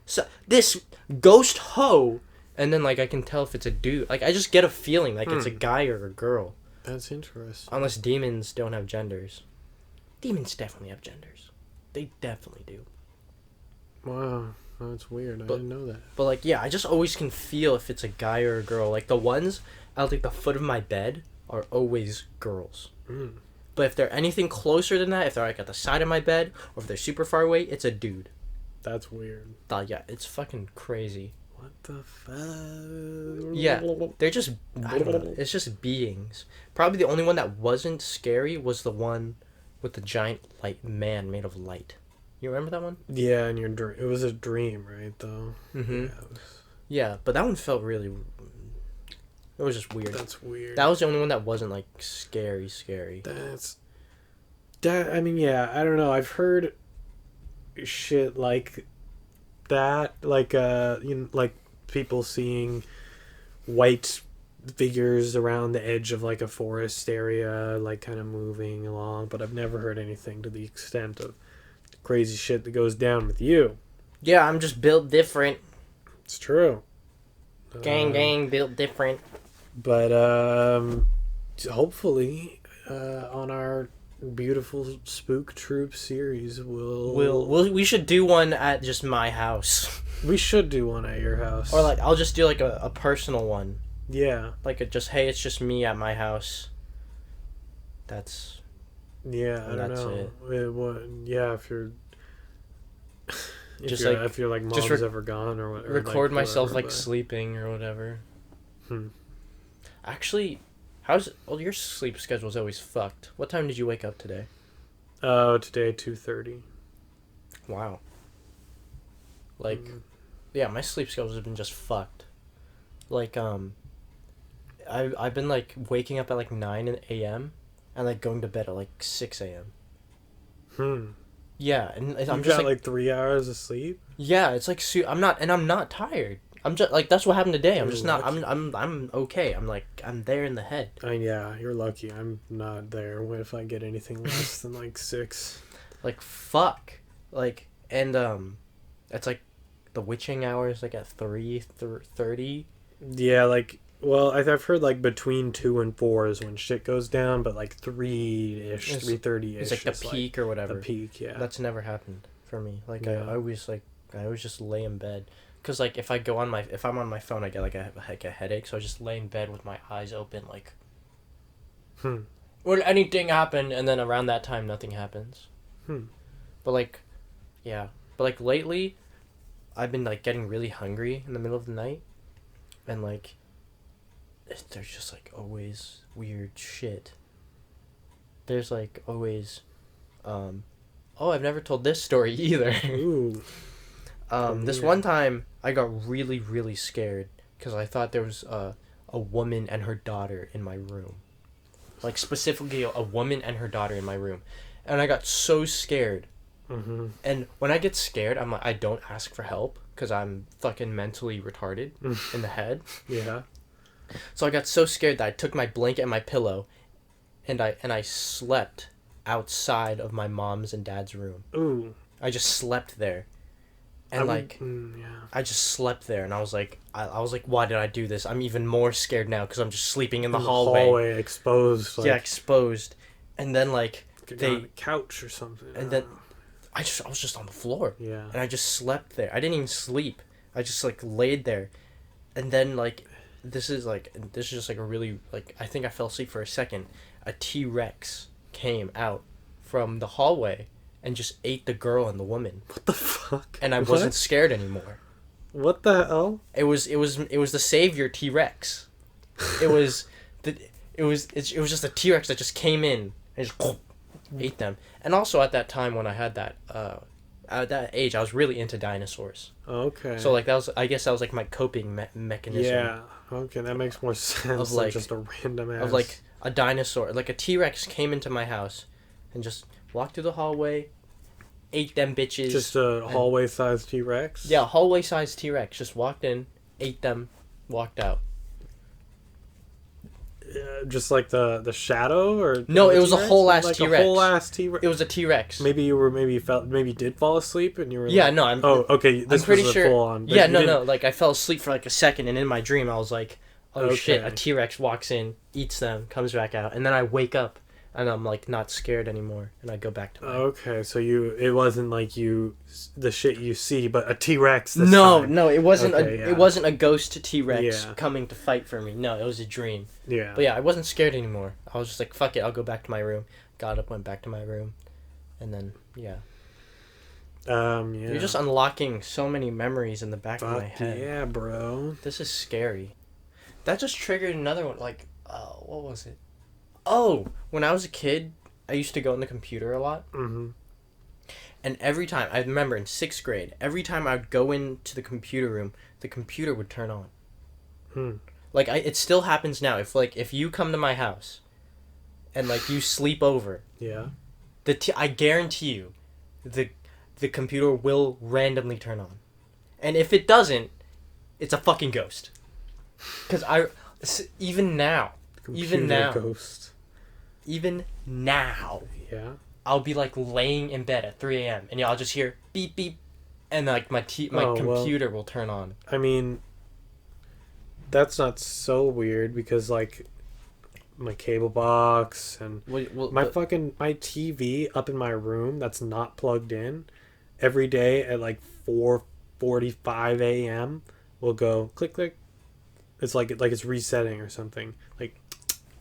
So, this ghost hoe. And then, like, I can tell if it's a dude. Like, I just get a feeling like it's a guy or a girl. That's interesting. Unless demons don't have genders. Demons definitely have genders. They definitely do. Wow. That's weird. I didn't know that. But, like, yeah, I just always can feel if it's a guy or a girl. Like, the ones at, like, the foot of my bed are always girls. Mm. But if they're anything closer than that, if they're, like, at the side of my bed, or if they're super far away, it's a dude. That's weird. Yeah, it's fucking crazy. What the fuck? Yeah, they're just, I don't know, it's just beings. Probably the only one that wasn't scary was the one with the giant light man made of light. You remember that one? Yeah, in your dream. It was a dream, right, though? Mm-hmm. Yeah, Yeah, but that one felt really... It was just weird. That's weird. That was the only one that wasn't, like, scary. I mean, yeah, I don't know. I've heard shit like that. Like, like people seeing white figures around the edge of, like, a forest area, like, kind of moving along. But I've never heard anything to the extent of crazy shit that goes down with you. Yeah, I'm just built different. It's true. Gang, built different. But hopefully on our beautiful Spook Troop series we should do one at just my house. We should do one at your house. Or like I'll just do like a personal one. Yeah. Like hey, it's just me at my house. That's yeah, I don't know. If you're if you're like mom's ever gone or whatever. Record like, myself whatever, like sleeping or whatever. Hmm. Actually, your sleep schedule's always fucked. What time did you wake up today? Today 2:30. Wow. Like, yeah, my sleep schedule's been just fucked. Like, I've been like waking up at like 9 a.m. and like going to bed at like 6 a.m. Yeah, and I'm you just got like 3 hours of sleep. Yeah, it's like I'm not tired. I'm just like that's what happened today. I'm just not. I'm okay. I'm there in the head. Yeah, you're lucky. I'm not there. What if I get anything less than like 6? Like fuck. Like and it's like the witching hours like at 3:30. Yeah, like well, I've heard like between 2 and 4 is when shit goes down, but like 3-ish, 3:30 ish. It's like the peak or whatever. The peak, yeah. That's never happened for me. Like Yeah. I always just lay in bed. Cause like if I'm on my phone I get like a headache, so I just lay in bed with my eyes open like. Would anything happen? And then around that time nothing happens. But like, yeah. But like lately, I've been like getting really hungry in the middle of the night, and like, there's just like always weird shit. There's like always, oh, I've never told this story either. Ooh. This one time I got really, really scared because I thought there was a woman and her daughter in my room. Like, specifically a woman and her daughter in my room. And I got so scared. Mm-hmm. And when I get scared, I'm like, I don't ask for help because I'm fucking mentally retarded in the head. Yeah. So I got so scared that I took my blanket and my pillow and I slept outside of my mom's and dad's room. Ooh. I just slept there. And I just slept there, and I was like, why did I do this? I'm even more scared now because I'm just sleeping in the hallway. Exposed. Like, yeah, exposed. And then like on a couch or something. And then I was just on the floor. Yeah. And I just slept there. I didn't even sleep. I just like laid there, and then like this is just like a really like I think I fell asleep for a second. A T-Rex came out from the hallway and just ate the girl and the woman. What the fuck? And I wasn't scared anymore. What the hell? It was the savior T-Rex. It was just a T-Rex that just came in and just ate them. And also at that time when I had that at that age I was really into dinosaurs. Okay. So like I guess that was like my coping mechanism. Yeah. Okay, that makes more sense than just a random ass. Of like a dinosaur, like a T-Rex came into my house and just walked through the hallway, ate them bitches. Just a hallway-sized T-Rex? Yeah, hallway-sized T-Rex. Just walked in, ate them, walked out. Just like the shadow, or no, it was T-Rex? a whole ass like T-Rex. A whole ass T-Rex. It was a T-Rex. Maybe you did fall asleep and you were. Yeah, like, no, I'm. Oh, okay. This I'm pretty was sure. Full on, yeah, no. Like I fell asleep for like a second, and in my dream, I was like, "Oh shit!" A Okay. T-Rex walks in, eats them, comes back out, and then I wake up, and I'm like not scared anymore, and I go back to my. Okay, so it wasn't like the shit you see, but a T-Rex. No, it wasn't Okay, yeah. it wasn't a ghost T-Rex Yeah. coming to fight for me. No, it was a dream. Yeah. But yeah, I wasn't scared anymore. I was just like, fuck it, I'll go back to my room. Got up, went back to my room, and then yeah. Yeah. You're just unlocking so many memories in the back of my head. Yeah, bro. This is scary. That just triggered another one. Like, what was it? Oh, when I was a kid, I used to go on the computer a lot. Mm-hmm. And every time, I remember in 6th grade, every time I would go into the computer room, the computer would turn on. Like, it still happens now. If you come to my house and, like, you sleep over, Yeah. I guarantee you, the computer will randomly turn on. And if it doesn't, it's a fucking ghost. Because even now, Ghost. even now, Yeah. I'll be like laying in bed at 3 a.m. and I'll just hear beep beep, and like my computer will turn on. I mean, that's not so weird because like my cable box and my TV up in my room that's not plugged in every day at like 4:45 a.m. will go click click. It's like it's resetting or something. Like,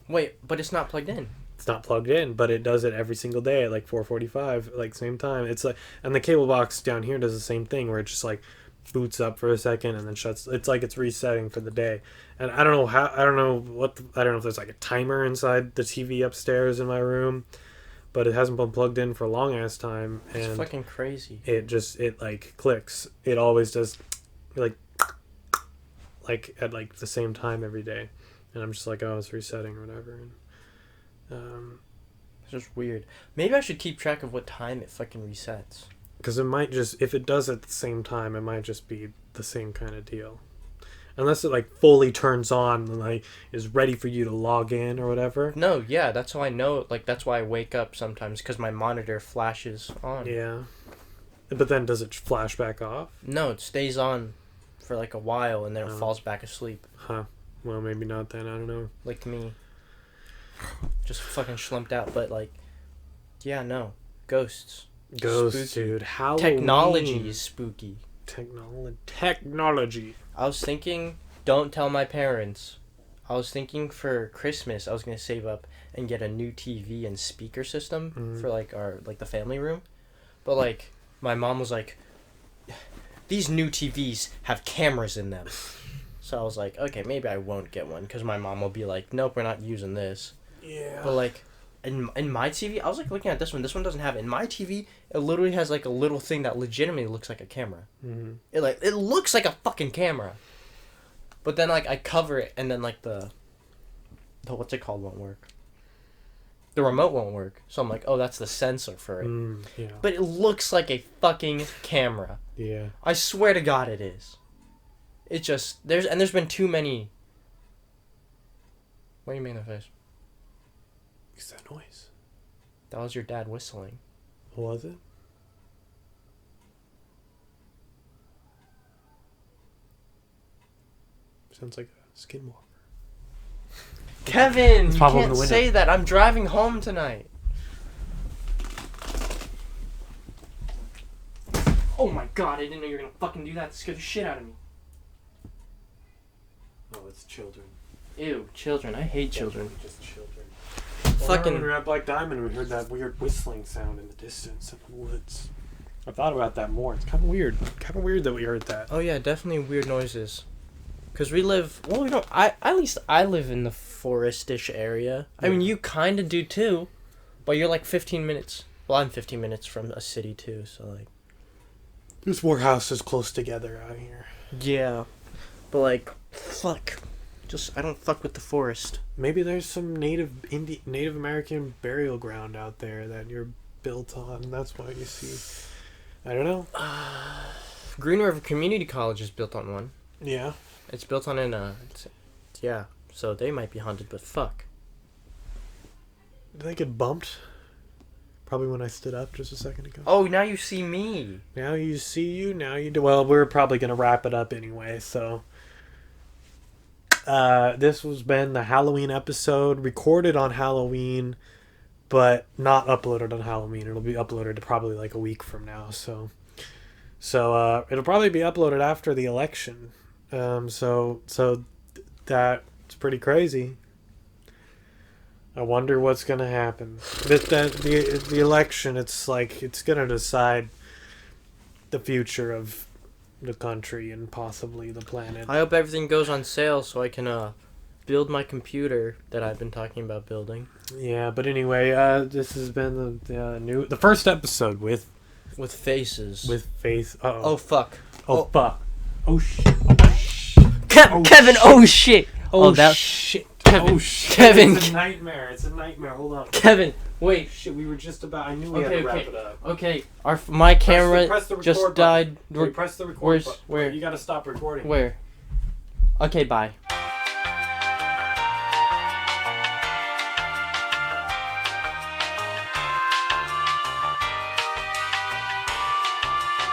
wait, but it's not plugged in. It's not plugged in, but it does it every single day at like 4:45, like same time. It's like, and the cable box down here does the same thing where it just like boots up for a second and then shuts. It's like it's resetting for the day. And I don't know I don't know if there's like a timer inside the TV upstairs in my room, but it hasn't been plugged in for a long ass time. And it's fucking crazy. It like clicks. It always does like at like the same time every day. And I'm just like, oh, it's resetting or whatever. And it's just weird. Maybe I should keep track of what time it fucking resets. Because it might just, if it does at the same time, it might just be the same kind of deal. Unless it like fully turns on and like is ready for you to log in or whatever. No, yeah, that's how I know. Like that's why I wake up sometimes because my monitor flashes on. Yeah. But then does it flash back off? No, it stays on for like a while and then it falls back asleep. Huh. Well, maybe not then. I don't know. Like me. Just fucking slumped out. But like, yeah, no. Ghosts. Ghosts, Spooky. dude. Halloween. Technology is spooky. Technology. I was thinking, don't tell my parents. I was thinking for Christmas, I was going to save up and get a new TV and speaker system for like the family room. But like, my mom was like, these new TVs have cameras in them. So I was like, okay, maybe I won't get one because my mom will be like, nope, we're not using this. Yeah. But like, in my TV, I was like looking at this one. This one doesn't have it. In my TV, it literally has like a little thing that legitimately looks like a camera. Mm-hmm. It looks like a fucking camera. But then like I cover it and then like the what's it called won't work. The remote won't work. So I'm like, oh, that's the sensor for it. Yeah. But it looks like a fucking camera. Yeah. I swear to God, it is. It just there's been too many. What do you mean the face? What's that noise? That was your dad whistling. Was it? Sounds like a skinwalker. Kevin, you pop open can't the window. say that. I'm driving home tonight. Oh my God! I didn't know you were gonna fucking do that. That scared the shit out of me. Oh, it's children. Ew, children. I hate children. Just children. Fucking. When we were at Black Diamond, we heard that weird whistling sound in the distance in the woods. I thought about that more. It's kind of weird. Kind of weird that we heard that. Oh yeah, definitely weird noises. Cause we live. Well, we don't. At least I live in the forestish area. I mean, you kind of do too, but you're like 15 minutes. Well, I'm 15 minutes from a city too, so like. There's more houses close together out here. Yeah, but like, fuck. Just I don't fuck with the forest. Maybe there's some Native American burial ground out there that you're built on. That's why you see. I don't know. Green River Community College is built on one. Yeah. It's built on yeah. So they might be haunted, but fuck. Did I get bumped? Probably when I stood up just a second ago. Oh, now you see me. Now you see you. Now you do. Well, we're probably gonna wrap it up anyway. So, this has been the Halloween episode, recorded on Halloween, but not uploaded on Halloween. It'll be uploaded probably like a week from now. So it'll probably be uploaded after the election. So that's pretty crazy. I wonder what's gonna happen. The election, it's like it's gonna decide the future of the country and possibly the planet. I hope everything goes on sale so I can build my computer that I've been talking about building. Yeah, but anyway, this has been the first episode with faces. with Faith. Oh fuck. Oh fuck. Oh shit. Kevin. Oh shit. Oh that shit. Kevin. Oh shit. Kevin. It's a nightmare. It's a nightmare. Hold on. Kevin. Wait. Shit, we were just about. I knew we had to wrap it up. Okay. My camera Press the record just button. died. Wait, press the record Where's button. where? You gotta stop recording. Where? Okay. Bye.